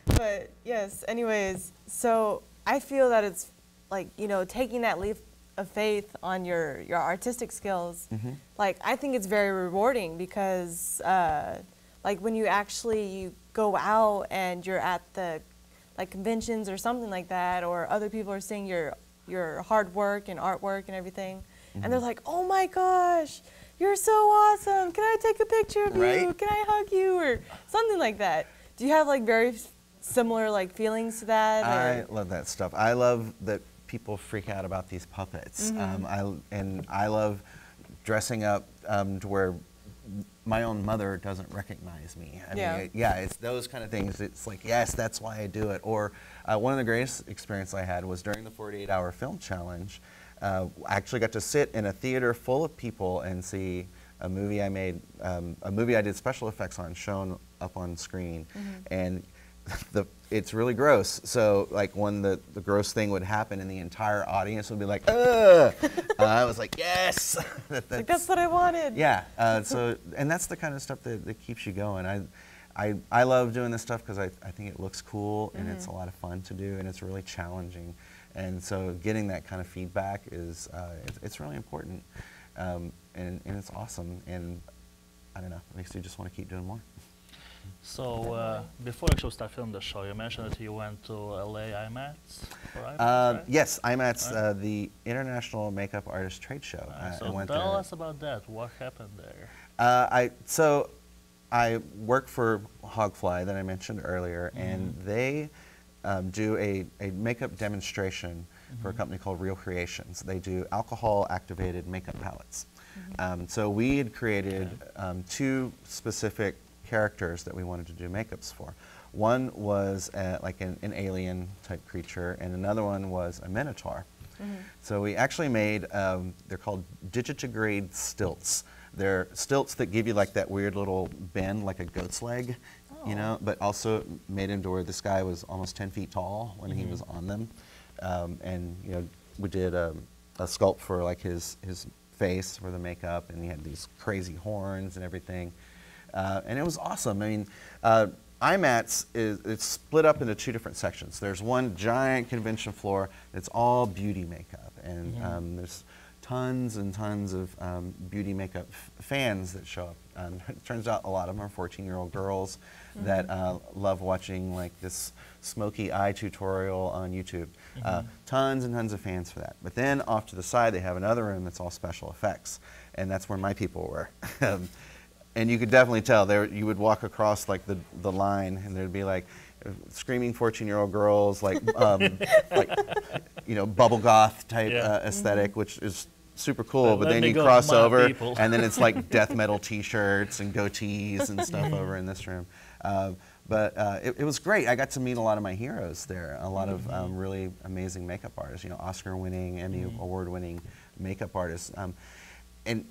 A: But yes, anyways, so I feel that it's like, taking that leap of faith on your artistic skills. Like, I think it's very rewarding because, like, when you go out and you're at the like conventions or something like that, or other people are seeing your hard work and artwork and everything, and they're like, oh my gosh, you're so awesome, can I take a picture of you, can I hug you, or something like that. Do you have like very similar like feelings to that?
C: I love that stuff. I love that people freak out about these puppets. I love dressing up to where my own mother doesn't recognize me. I mean, it's those kind of things. It's like, yes, that's why I do it. Or one of the greatest experiences I had was during the 48-hour film challenge. I actually got to sit in a theater full of people and see a movie I made, a movie I did special effects on, shown up on screen. And it's really gross. So like when the gross thing would happen and the entire audience would be like, ugh! I was like, yes!
A: that's what I wanted.
C: Yeah, and that's the kind of stuff that keeps you going. I love doing this stuff because I think it looks cool and it's a lot of fun to do and it's really challenging. And so getting that kind of feedback is, it's really important. And it's awesome. And I don't know, it makes you just want to keep doing more.
B: So before actually start filming the show, you mentioned that you went to LA IMATS for IMATS, right?
C: Yes, IMATS, the International Makeup Artist Trade Show.
B: So tell us about that. What happened there?
C: I work for Hogfly that I mentioned earlier, and they do a makeup demonstration for a company called Real Creations. They do alcohol-activated makeup palettes. So we had created two specific characters that we wanted to do makeups for. One was like an alien type creature, and another one was a minotaur. So we actually made, they're called digitigrade stilts. They're stilts that give you like that weird little bend, like a goat's leg, but also made him to where this guy was almost 10 feet tall when he was on them. And we did a sculpt for like his face for the makeup, and he had these crazy horns and everything. And it was awesome. I mean, IMATS it's split up into two different sections. There's one giant convention floor that's all beauty makeup, and there's tons and tons of beauty makeup fans that show up. It turns out a lot of them are 14-year-old girls that love watching like this smoky eye tutorial on YouTube. Tons and tons of fans for that. But then off to the side they have another room that's all special effects, and that's where my people were. And you could definitely tell there. You would walk across like the line, and there'd be like screaming 14-year-old girls, like bubble goth type aesthetic, which is super cool. But then you cross over, and then it's like death metal T-shirts and goatees and stuff over in this room. But it was great. I got to meet a lot of my heroes there. A lot of really amazing makeup artists. Oscar-winning, Emmy award-winning makeup artists. And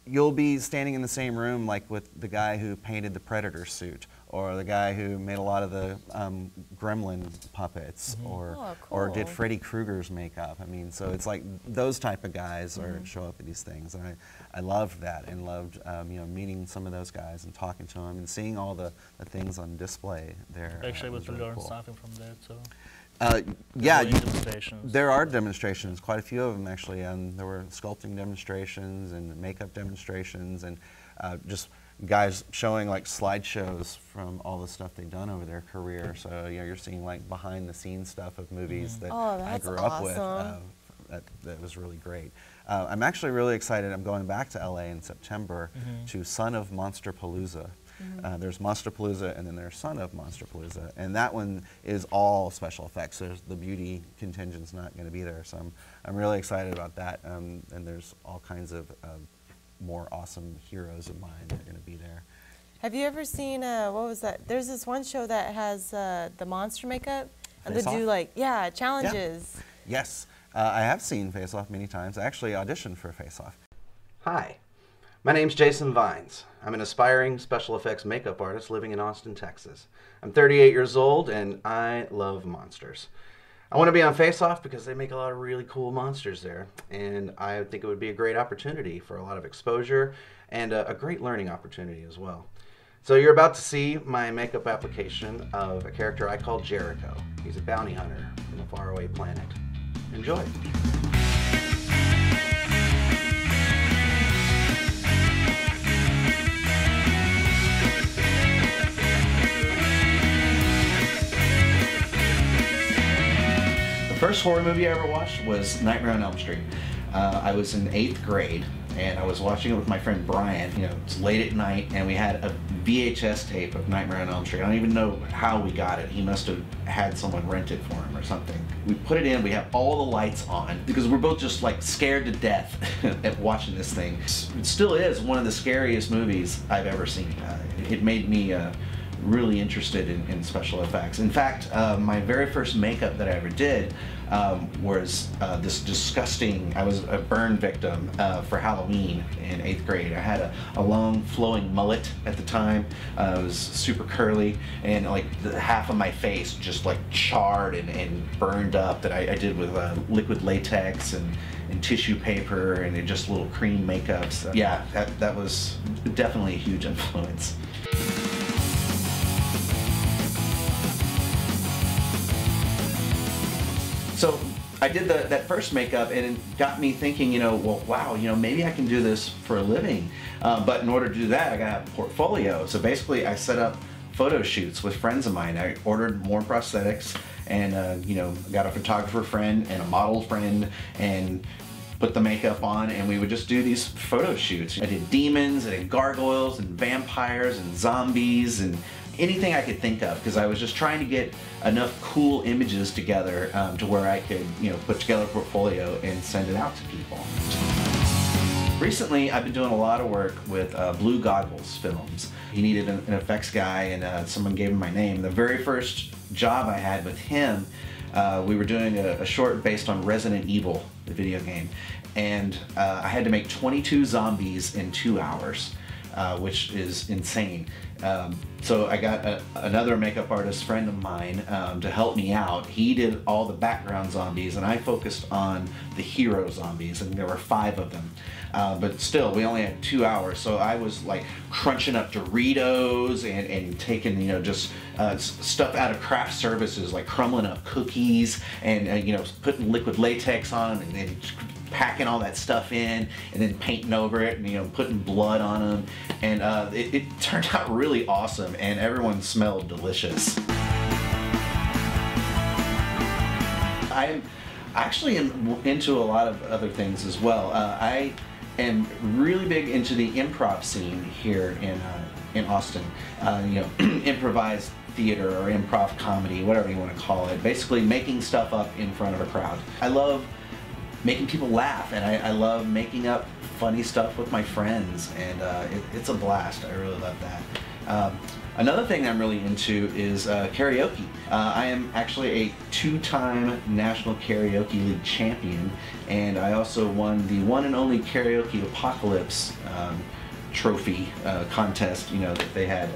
C: you'll be standing in the same room like with the guy who painted the Predator suit, or the guy who made a lot of the Gremlin puppets, or did Freddy Krueger's makeup. I mean, so it's like those type of guys show up at these things, and I loved that, and loved meeting some of those guys and talking to them and seeing all the things on display there.
B: Actually, I was
C: really
B: learn
C: cool.
B: something from that. So.
C: There are demonstrations, quite a few of them actually. There were sculpting demonstrations and makeup demonstrations, and just guys showing like slideshows from all the stuff they've done over their career. So you're seeing like behind the scenes stuff of movies that I grew up with. That was really great. I'm actually really excited. I'm going back to LA in September to Son of Monsterpalooza. There's Monsterpalooza, and then there's Son of Monsterpalooza, and that one is all special effects. The beauty contingent's not going to be there, so I'm really excited about that. And there's all kinds of more awesome heroes of mine that are going to be there.
A: Have you ever seen what was that? There's this one show that has the monster makeup, and they do like challenges.
C: Yeah. Yes, I have seen Face Off many times. I actually auditioned for Face Off. Hi. My name's Jason Vines. I'm an aspiring special effects makeup artist living in Austin, Texas. I'm 38 years old, and I love monsters. I want to be on Face Off because they make a lot of really cool monsters there, and I think it would be a great opportunity for a lot of exposure and a great learning opportunity as well. So you're about to see my makeup application of a character I call Jericho. He's a bounty hunter from a faraway planet. Enjoy. The first horror movie I ever watched was Nightmare on Elm Street. I was in 8th grade, and I was watching it with my friend Brian. You know, it's late at night, and we had a VHS tape of Nightmare on Elm Street. I don't even know how we got it. He must have had someone rent it for him or something. We put it in, we have all the lights on, because we're both just like scared to death at watching this thing. It still is one of the scariest movies I've ever seen. It made me really interested in special effects. In fact, my very first makeup that I ever did was this disgusting, I was a burn victim for Halloween in 8th grade. I had a long flowing mullet at the time. It was super curly, and like half of my face just like charred and burned up that I did with liquid latex and tissue paper and just little cream makeups. Yeah, that was definitely a huge influence. So I did that first makeup, and it got me thinking, you know, well, wow, you know, maybe I can do this for a living. But in order to do that, I got a portfolio. So basically, I set up photo shoots with friends of mine. I ordered more prosthetics, and you know, got a photographer friend and a model friend, and put the makeup on, and we would just do these photo shoots. I did demons, I did gargoyles, and vampires, and zombies, and anything I could think of, because I was just trying to get enough cool images together to where I could, you know, put together a portfolio and send it out to people. Recently, I've been doing a lot of work with Blue Goggles Films. He needed an effects guy, and someone gave him my name. The very first job I had with him, we were doing a short based on Resident Evil, the video game, and I had to make 22 zombies in 2 hours. Which is insane. So I got another makeup artist friend of mine to help me out. He did all the background zombies, and I focused on the hero zombies, and there were 5 of them. But still, we only had 2 hours, so I was like crunching up Doritos and taking, you know, just stuff out of craft services, like crumbling up cookies and you know, putting liquid latex on and then packing all that stuff in and then painting over it and, you know, putting blood on them, and it turned out really awesome, and everyone smelled delicious. I actually am into a lot of other things as well. I am really big into the improv scene here in Austin. You know, improvised theater or improv comedy, whatever you want to call it. Basically making stuff up in front of a crowd. I love making people laugh, and I love making up funny stuff with my friends, and it's a blast. I really love that. Another thing I'm really into is karaoke. I am actually a 2-time National Karaoke League champion, and I also won the one and only Karaoke Apocalypse trophy contest, you know, that they had.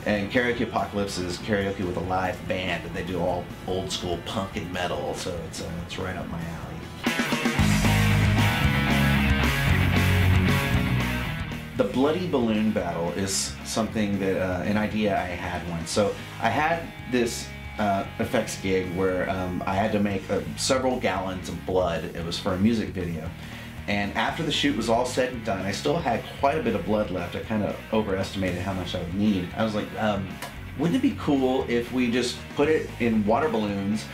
C: And Karaoke Apocalypse is karaoke with a live band, and they do all old school punk and metal, so it's right up my alley. The Bloody Balloon Battle is something that, an idea I had once. So I had this effects gig where I had to make several gallons of blood. It was for a music video. And after the shoot was all said and done, I still had quite a bit of blood left. I kind of overestimated how much I would need. I was like, wouldn't it be cool if we just put it in water balloons,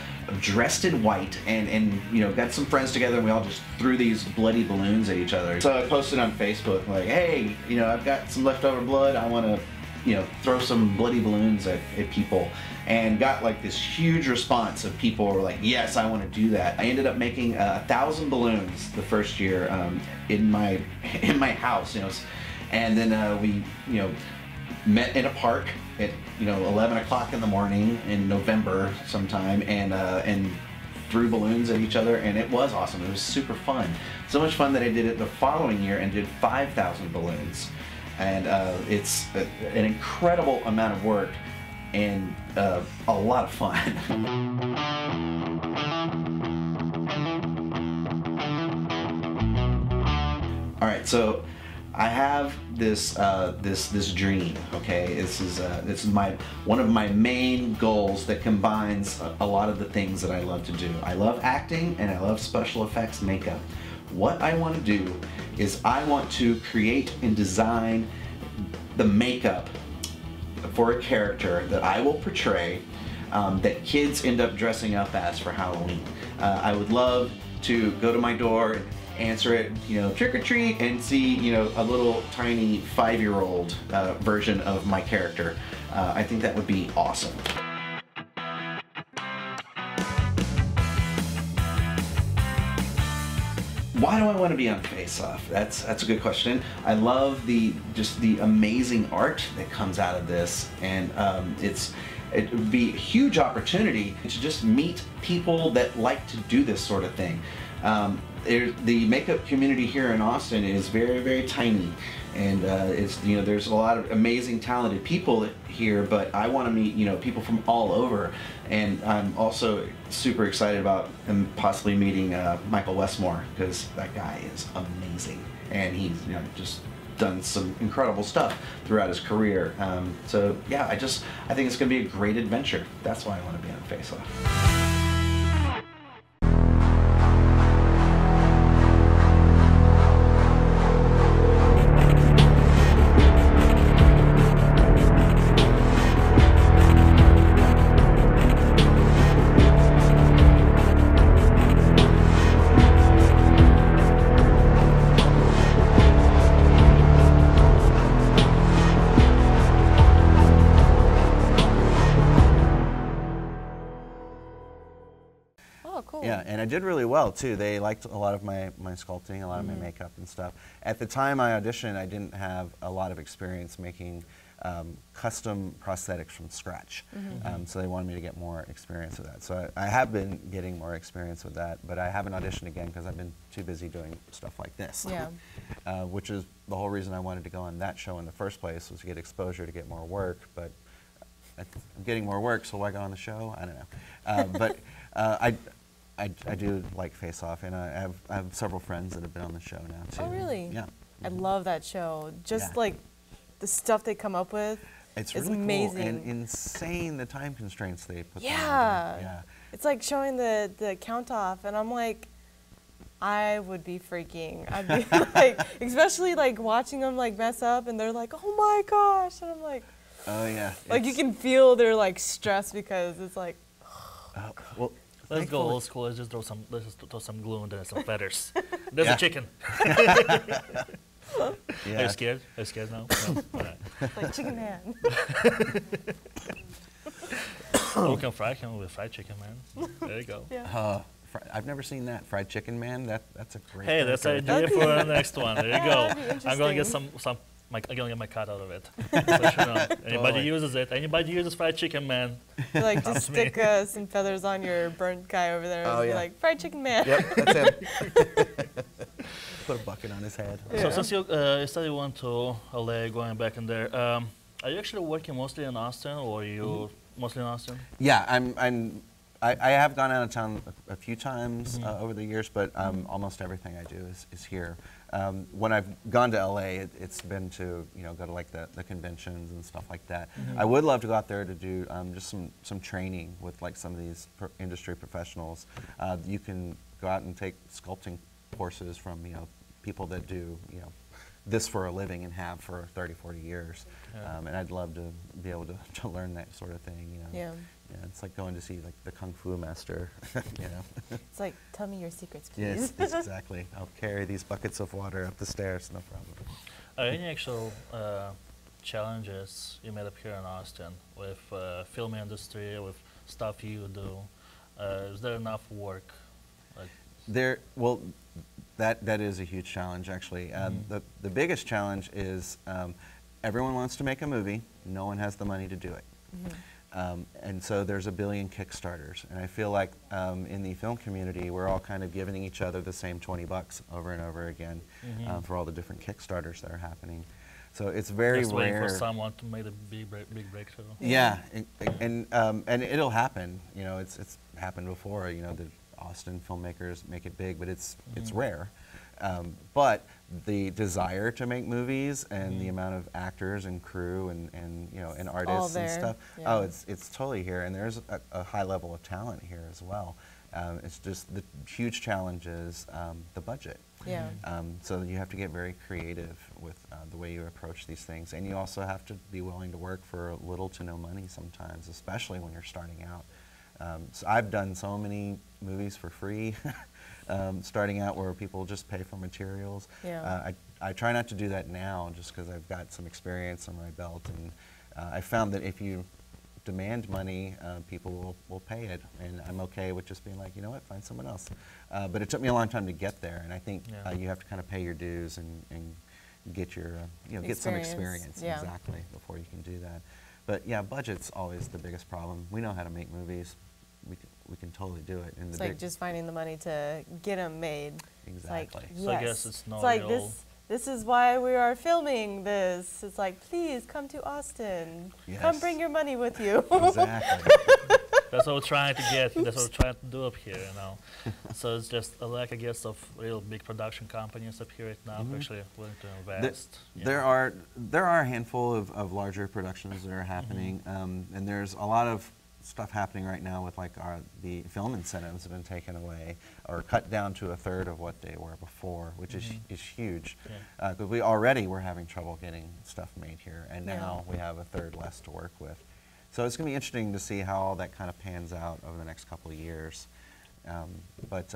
C: dressed in white, and you know, got some friends together, and we all just threw these bloody balloons at each other. So I posted on Facebook like, hey, you know, I've got some leftover blood, I want to, you know, throw some bloody balloons at people, and got like this huge response of people were like, yes, I want to do that. I ended up making 1,000 balloons the first year in my house, you know, and then we, you know, met in a park at, you know, 11 o'clock in the morning in November sometime, and threw balloons at each other, and it was awesome. It was super fun. So much fun that I did it the following year and did 5,000 balloons. And it's an incredible amount of work and a lot of fun. So I have this this dream. Okay, this is one of my main goals that combines a lot of the things that I love to do. I love acting and I love special effects makeup. What I want to do is I want to create and design the makeup for a character that I will portray that kids end up dressing up as for Halloween. I would love to go to my door and answer it, you know, trick or treat, and see, you know, a little tiny 5-year-old version of my character. I think that would be awesome. Why do I want to be on Face Off? That's a good question. I love just the amazing art that comes out of this, and it would be a huge opportunity to just meet people that like to do this sort of thing. The makeup community here in Austin is very, very tiny, and there's a lot of amazing, talented people here. But I want to meet, you know, people from all over, and I'm also super excited about possibly meeting Michael Westmore, because that guy is amazing, and he's, you know, just done some incredible stuff throughout his career. So yeah, I think it's going to be a great adventure. That's why I want to be on Face Off.
A: Cool.
C: Yeah, and I did really well too. They liked a lot of my sculpting, a lot of my makeup and stuff. At the time I auditioned, I didn't have a lot of experience making custom prosthetics from scratch. So they wanted me to get more experience with that. So I have been getting more experience with that, but I haven't auditioned again because I've been too busy doing stuff like this.
A: Yeah.
C: Which is the whole reason I wanted to go on that show in the first place, was to get exposure, to get more work. But I'm getting more work, so why go on the show? I don't know. But I do like Face Off, and I have several friends that have been on the show now too.
A: Oh, really?
C: Yeah.
A: I love that show. Just like the stuff they come up with.
C: It's
A: is
C: really
A: amazing.
C: cool and insane, the time constraints they put.
A: Yeah. It's like showing the count off, and I'm like, I would be freaking. I'd be like, especially like watching them like mess up, and they're like, oh my gosh, and I'm like,
C: oh yeah.
A: Like you can feel their like stress, because it's like.
C: Well,
B: let's go old school. Let's just throw some glue and then some feathers. There's a chicken.
C: Yeah.
B: Are you scared? Are you scared now? No. All right.
A: Like Chicken Man.
B: Oh, we can fry him with fried chicken, man. There you go.
A: Yeah.
C: I've never seen that Fried Chicken Man. That's a great.
B: Hey, that's the idea for the next one. There you go. I'm gonna get I'm gonna get my cut out of it. So you know, anybody uses it. Anybody uses fried chicken, man.
A: Like just stick some feathers on your burnt guy over there and be like, Fried Chicken Man.
C: Yep, that's him. Put a bucket on his head.
B: So since you study went to LA, going back in there, are you actually working mostly in Austin, or are you mostly in Austin?
C: Yeah, I have gone out of town a few times over the years, but almost everything I do is here. When I've gone to LA, it's been to go to like the conventions and stuff like that. I would love to go out there to do just some training with like some of these industry professionals. You can go out and take sculpting courses from people that do this for a living and have for 30, 40 years. And I'd love to be able to learn that sort of thing.
A: Yeah.
C: Yeah, it's like going to see like the Kung Fu master,
A: It's like, tell me your secrets, please.
C: Yes, exactly. I'll carry these buckets of water up the stairs, no problem.
B: Are any actual challenges you made up here in Austin with film industry, with stuff you do? Is there enough work?
C: Well, that is a huge challenge, actually. The biggest challenge is everyone wants to make a movie. No one has the money to do it. And so there's a billion Kickstarters. And I feel like in the film community, we're all kind of giving each other the same $20 over and over again for all the different Kickstarters that are happening. So it's very
B: Just
C: rare.
B: waiting for someone to make a big breakthrough.
C: Yeah, and it'll happen. It's happened before. The Austin filmmakers make it big, but it's rare. But the desire to make movies and the amount of actors and crew and you know and artists and stuff.
A: Yeah.
C: Oh, it's totally here, and there's a high level of talent here as well. It's just the huge challenge is the budget.
A: Yeah.
C: So you have to get very creative with the way you approach these things, and you also have to be willing to work for little to no money sometimes, especially when you're starting out. So I've done so many movies for free, starting out where people just pay for materials.
A: Yeah.
C: I try not to do that now, just because I've got some experience under my belt, and I found that if you demand money, people will pay it, and I'm okay with just being like, you know what, find someone else. But it took me a long time to get there, and I think you have to kind of pay your dues and get your, get some experience, exactly, before you can do that. But yeah, budget's always the biggest problem. We know how to make movies. We can totally do it. And
A: it's like just finding the money to get them made.
C: Exactly.
A: It's like,
B: So I guess it's not
A: like
B: real.
A: this is why we are filming this. It's like, please come to Austin.
C: Yes.
A: Come bring your money with you.
C: Exactly.
B: That's what we're trying to get. That's what we're trying to do up here, So it's just a lack, I guess, of real big production companies up here right now, actually willing to invest.
C: There are a handful of larger productions that are happening, and there's a lot of stuff happening right now with like the film incentives have been taken away or cut down to a third of what they were before, which is huge. Because we already were having trouble getting stuff made here, and now we have a third less to work with. So it's going to be interesting to see how all that kind of pans out over the next couple of years. But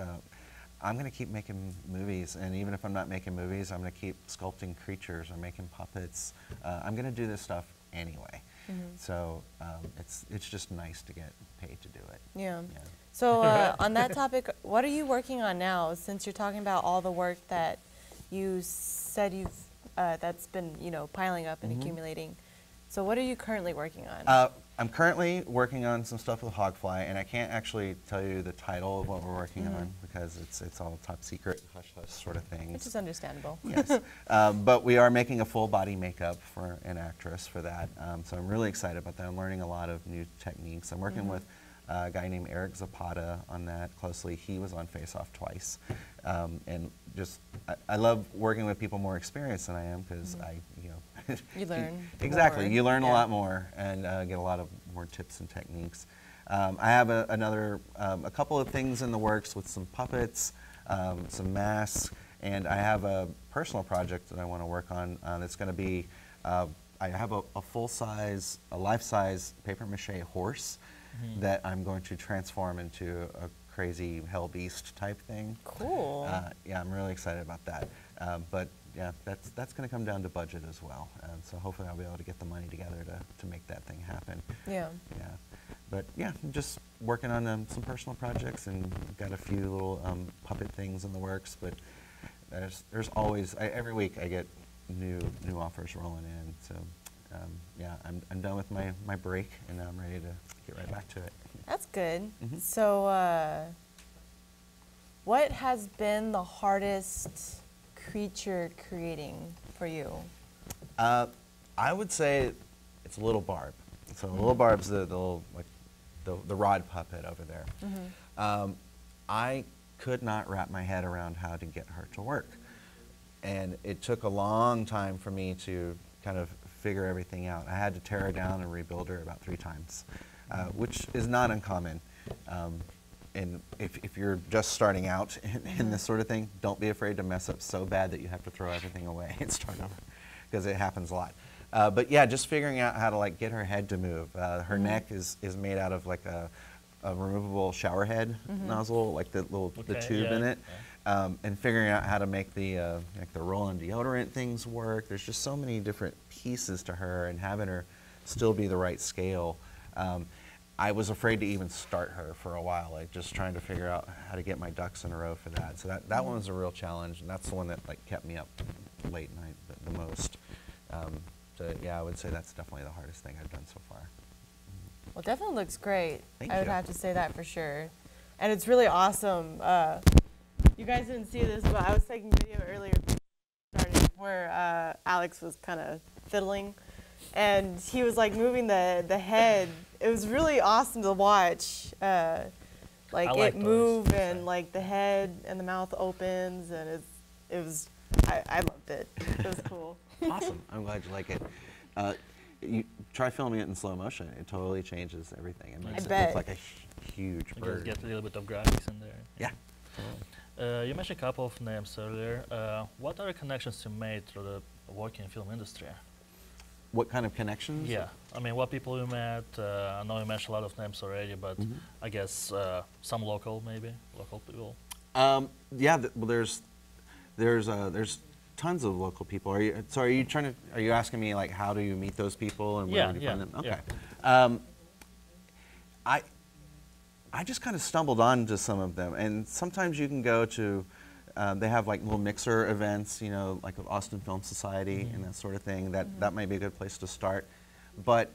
C: I'm going to keep making movies, and even if I'm not making movies, I'm going to keep sculpting creatures or making puppets. I'm going to do this stuff anyway. So it's just nice to get paid to do it.
A: Yeah. So on that topic, what are you working on now? Since you're talking about all the work that you said that's been piling up and accumulating. So what are you currently working on?
C: I'm currently working on some stuff with Hogfly, and I can't actually tell you the title of what we're working on because it's all top secret, hush-hush sort of things.
A: Which is understandable.
C: Yes. But we are making a full body makeup for an actress for that. So I'm really excited about that. I'm learning a lot of new techniques. I'm working with a guy named Eric Zapata on that closely. He was on Face Off twice. And just, I love working with people more experienced than I am because
A: you learn
C: exactly.
A: more.
C: You learn a lot more and get a lot of more tips and techniques. I have a couple of things in the works with some puppets, some masks, and I have a personal project that I want to work on that's going to be, I have a full-size, a life-size paper mache horse that I'm going to transform into a crazy hell beast type thing.
A: Cool.
C: Yeah, I'm really excited about that. But yeah, that's going to come down to budget as well. So hopefully I'll be able to get the money together to make that thing happen.
A: Yeah.
C: Yeah. But yeah, I'm just working on some personal projects and got a few little puppet things in the works. But there's always every week I get new offers rolling in. So yeah, I'm done with my break and now I'm ready to get right back to it.
A: That's good. So what has been the hardest creature creating for you?
C: I would say it's a little Barb. So little Barb's the little the rod puppet over there. I could not wrap my head around how to get her to work, and it took a long time for me to kind of figure everything out. I had to tear her down and rebuild her about 3 times, which is not uncommon. And if you're just starting out in this sort of thing, don't be afraid to mess up so bad that you have to throw everything away and start over, because it happens a lot. But yeah, just figuring out how to get her head to move. Her neck is made out of like a removable shower head nozzle, like the tube in it, and figuring out how to make the roll-on deodorant things work. There's just so many different pieces to her, and having her still be the right scale. I was afraid to even start her for a while, just trying to figure out how to get my ducks in a row for that. So that one was a real challenge, and that's the one that kept me up late night the most. So yeah, I would say that's definitely the hardest thing I've done so far.
A: Well, it definitely looks great.
C: Thank
A: I would
C: you.
A: have to say that for sure. And it's really awesome. You guys didn't see this, but I was taking video earlier where Alex was kind of fiddling, and he was moving the head. It was really awesome to watch. It
B: like
A: move
B: those.
A: and the head and the mouth opens, and I loved it. It was cool.
C: Awesome. I'm glad you like it. You try filming it in slow motion. It totally changes everything. It makes it
A: bet.
C: look like a huge
B: You guys
C: bird.
B: get a little bit of graphics in there.
C: Yeah.
B: You mentioned a couple of names earlier. What are the connections you made through the working film industry?
C: What kind of connections?
B: Yeah, I mean, what people you met? I know you mentioned a lot of names already, but I guess some local, maybe local people.
C: Yeah. Well, there's tons of local people. Are you asking me like how do you meet those people and where do you find them? Okay.
B: Yeah.
C: I just kind of stumbled onto some of them, and sometimes you can go to. They have like little mixer events, like of Austin Film Society and that sort of thing. That might be a good place to start, but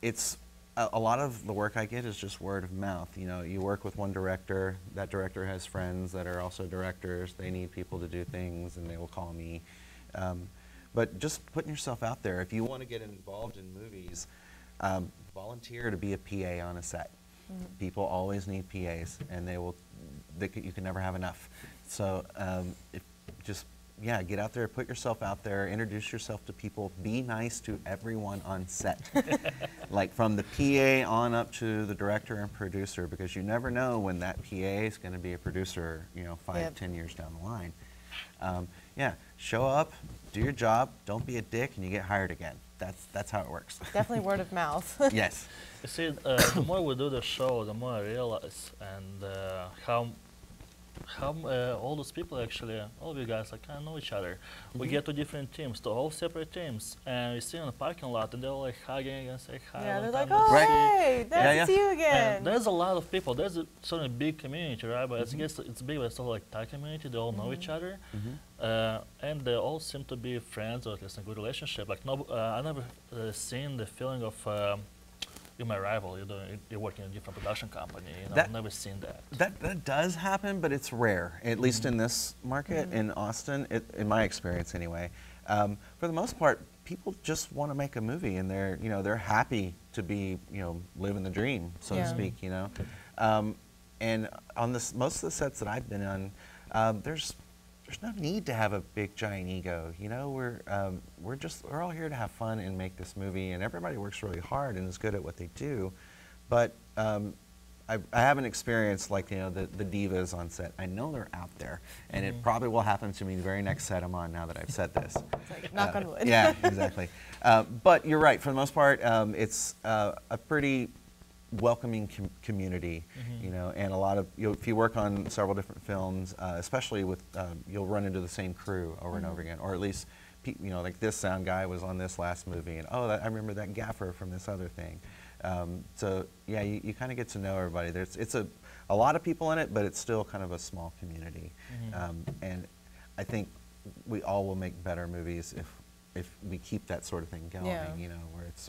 C: it's a lot of the work I get is just word of mouth. You work with one director. That director has friends that are also directors. They need people to do things, and they will call me. But just putting yourself out there. If you want to get involved in movies, volunteer to be a PA on a set. People always need PAs, and you can never have enough. So get out there, put yourself out there, introduce yourself to people, be nice to everyone on set. Like from the PA on up to the director and producer, because you never know when that PA is going to be a producer, 5-10 years down the line. Show up, do your job, don't be a dick, and you get hired again. That's how it works.
A: Definitely word of mouth.
C: Yes.
B: You see, the more we do the show, the more I realize and how all those people actually, all of you guys, kind of know each other. We get to different teams, to all separate teams, and we see in the parking lot, and they're all like hugging and say hi.
A: Yeah, they're
B: long
A: like,
B: time no
A: oh,
B: see.
A: hey, nice to see you again.
B: And there's a lot of people. There's a sort of big community, right? But I guess it's big, but it's all like Thai community. They all know each other, and they all seem to be friends, or at least in a good relationship. Like, I never seen the feeling of. You're my rival. You're working in a different production company. I've never seen that.
C: That does happen, but it's rare. At least in this market in Austin, in my experience anyway. For the most part, people just want to make a movie, and they're happy to be living the dream, so to speak. And on most of the sets that I've been on, there's no need to have a big giant ego. We're all here to have fun and make this movie, and everybody works really hard and is good at what they do. But I haven't experienced like the divas on set. I know they're out there, and it probably will happen to me the very next set I'm on now that I've said this.
A: It's like, knock on wood.
C: Yeah, exactly. But you're right. For the most part, it's a pretty welcoming community, and a lot of if you work on several different films, especially with you'll run into the same crew over and over again, or at least like this sound guy was on this last movie, and I remember that gaffer from this other thing. So yeah, you kind of get to know everybody. It's a lot of people in it, but it's still kind of a small community, and I think we all will make better movies if we keep that sort of thing going,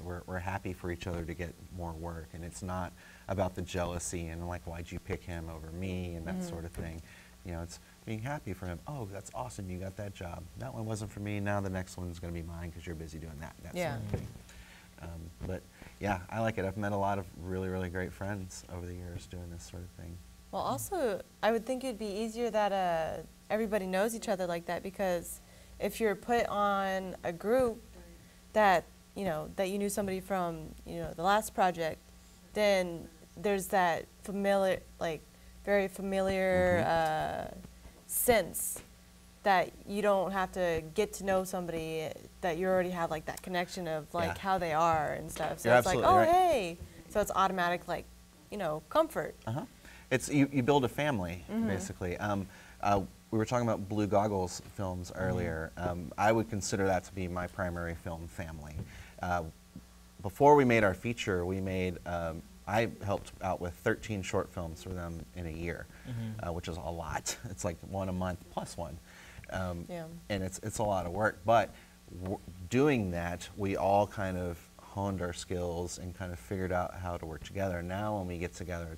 C: where we're happy for each other to get more work, and it's not about the jealousy and like, why'd you pick him over me and that sort of thing. It's being happy for him. Oh, that's awesome, you got that job. That one wasn't for me, now the next one's going to be mine because you're busy doing that sort of thing. But yeah, I like it. I've met a lot of really, really great friends over the years doing this sort of thing.
A: Well, also, I would think it'd be easier that everybody knows each other like that, because if you're put on a group that that you knew somebody from the last project, then there's that familiar, very familiar sense that you don't have to get to know somebody, that you already have like that connection of how they are and stuff. So
C: You're
A: it's like, oh
C: absolutely right.
A: hey, so it's automatic comfort.
C: It's you build a family basically. We were talking about Blue Goggles films earlier. I would consider that to be my primary film family. Before we made our feature, I helped out with 13 short films for them in a year, which is a lot. It's like one a month plus one. And it's a lot of work. But doing that, we all kind of honed our skills and kind of figured out how to work together. Now when we get together,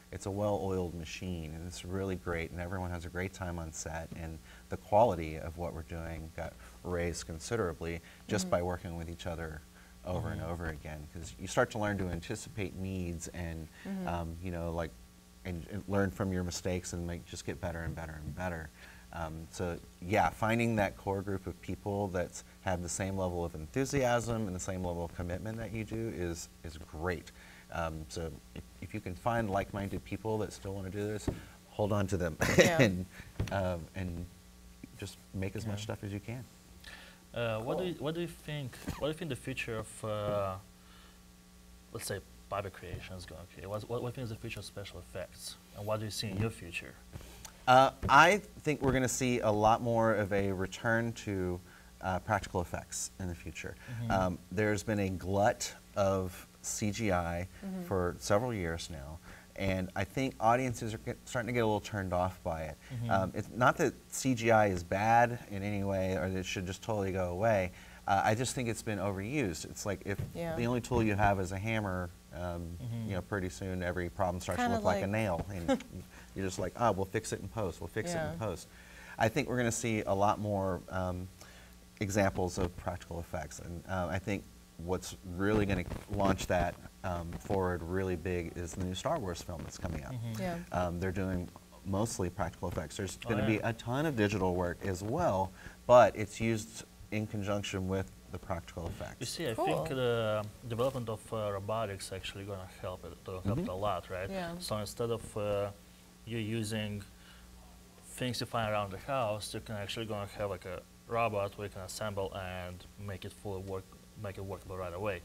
C: it's a well-oiled machine, and it's really great, and everyone has a great time on set, and the quality of what we're doing got raised considerably just by working with each other over and over again, because you start to learn to anticipate needs and and learn from your mistakes and just get better and better and better. So yeah, finding that core group of people that have the same level of enthusiasm and the same level of commitment that you do is great. So if you can find like-minded people that still want to do this, hold on to them
A: Yeah.
C: and just make as much stuff as you can.
B: What do you think? What do you think the future of, let's say, puppet creation is going to be? What do you think is the future of special effects, and what do you see in your future?
C: I think we're going to see a lot more of a return to practical effects in the future. There's been a glut of CGI for several years now, and I think audiences are starting to get a little turned off by it. It's not that CGI is bad in any way or that it should just totally go away. I just think it's been overused. It's like if the only tool you have is a hammer, you know, pretty soon every problem starts to look like a nail. And you're just like, oh, we'll fix it in post. We'll fix it in post. I think we're going to see a lot more examples of practical effects. And I think what's really going to launch that forward really big is the new Star Wars film that's coming out. They're doing mostly practical effects. There's going to be a ton of digital work as well, but it's used in conjunction with the practical effects.
B: You see, I think the development of robotics actually going to help it a lot, right? So instead of you using things you find around the house, you can actually going to have like a robot where you can assemble and make it make it workable right away.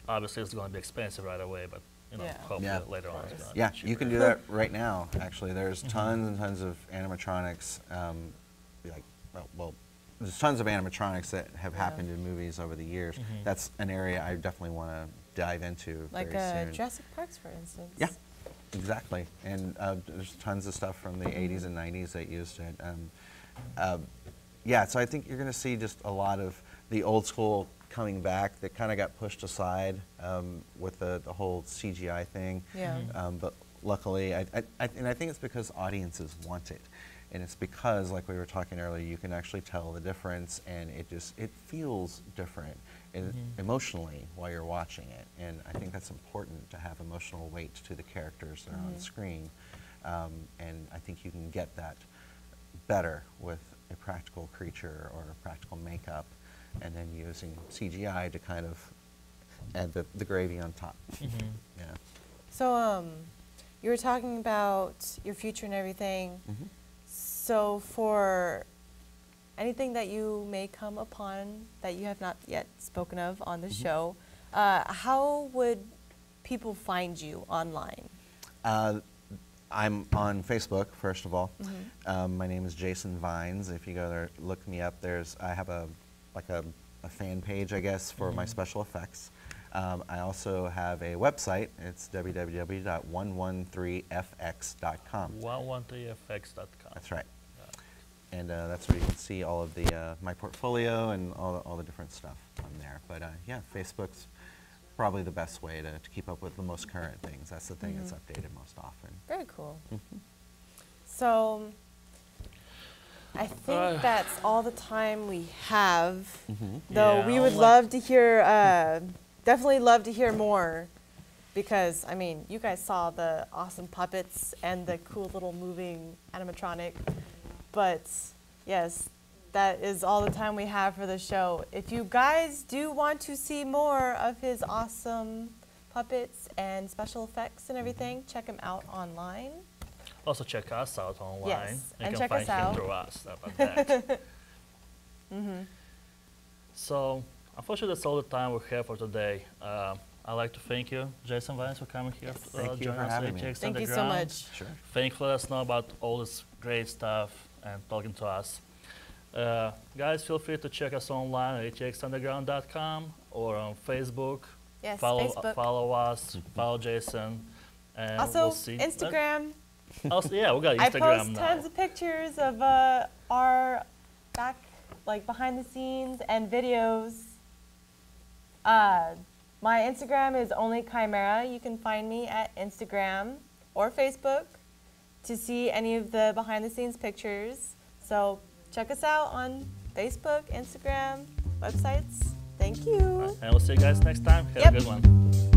B: Obviously, it's going to be expensive right away, but you know, hopefully later on it's going to be cheaper.
C: You can do that right now. Actually, there's tons and tons of animatronics. There's tons of animatronics that have happened in movies over the years. That's an area I definitely want to dive into
A: like
C: very soon.
A: Jurassic Parks, for instance.
C: Yeah, exactly. And there's tons of stuff from the 80s and 90s that used it. Yeah, so I think you're going to see just a lot of the old school coming back that kind of got pushed aside with the whole CGI thing. But luckily, I think it's because audiences want it. And it's because, like we were talking earlier, you can actually tell the difference, and it feels different emotionally while you're watching it. And I think that's important, to have emotional weight to the characters that are on screen. And I think you can get that better with a practical creature or a practical makeup, and then using CGI to kind of add the gravy on top. Yeah.
A: So you were talking about your future and everything. So for anything that you may come upon that you have not yet spoken of on the show, how would people find you online?
C: I'm on Facebook, first of all. My name is Jason Vines. If you go there, look me up. I have a fan page, I guess, for my special effects. I also have a website. It's www.113fx.com.
B: 113fx.com.
C: That's right. And that's where you can see all of the my portfolio and all the different stuff on there. But yeah, Facebook's probably the best way to keep up with the most current things. That's the thing that's updated most often.
A: Very cool. So I think that's all the time we have. Though we would love to hear, definitely love to hear more, because I mean, you guys saw the awesome puppets and the cool little moving animatronic. But yes, that is all the time we have for the show. If you guys do want to see more of his awesome puppets and special effects and everything, check him out online.
B: Also check us out online.
A: Yes,
B: you
A: and
B: can
A: check us
B: find him
A: out
B: through us. Stuff like that. So unfortunately, that's all the time we have for today. I'd like to thank you, Jason Vines, for coming here to join us at ATX Underground.
A: Thank you so much.
C: Sure.
B: Thank you for letting us know about all this great stuff and talking to us. Guys, feel free to check us online at atxunderground.com or on Facebook.
A: Yes,
B: follow
A: Facebook.
B: us, follow Jason. And
A: Also,
B: we'll see.
A: Instagram.
B: Also, yeah, we got Instagram
A: I post
B: now.
A: tons of pictures of our behind the scenes and videos. My Instagram is only Chimera. You can find me at Instagram or Facebook to see any of the behind the scenes pictures. So check us out on Facebook, Instagram, websites. Thank you.
B: And we'll see you guys next time. Have a good one.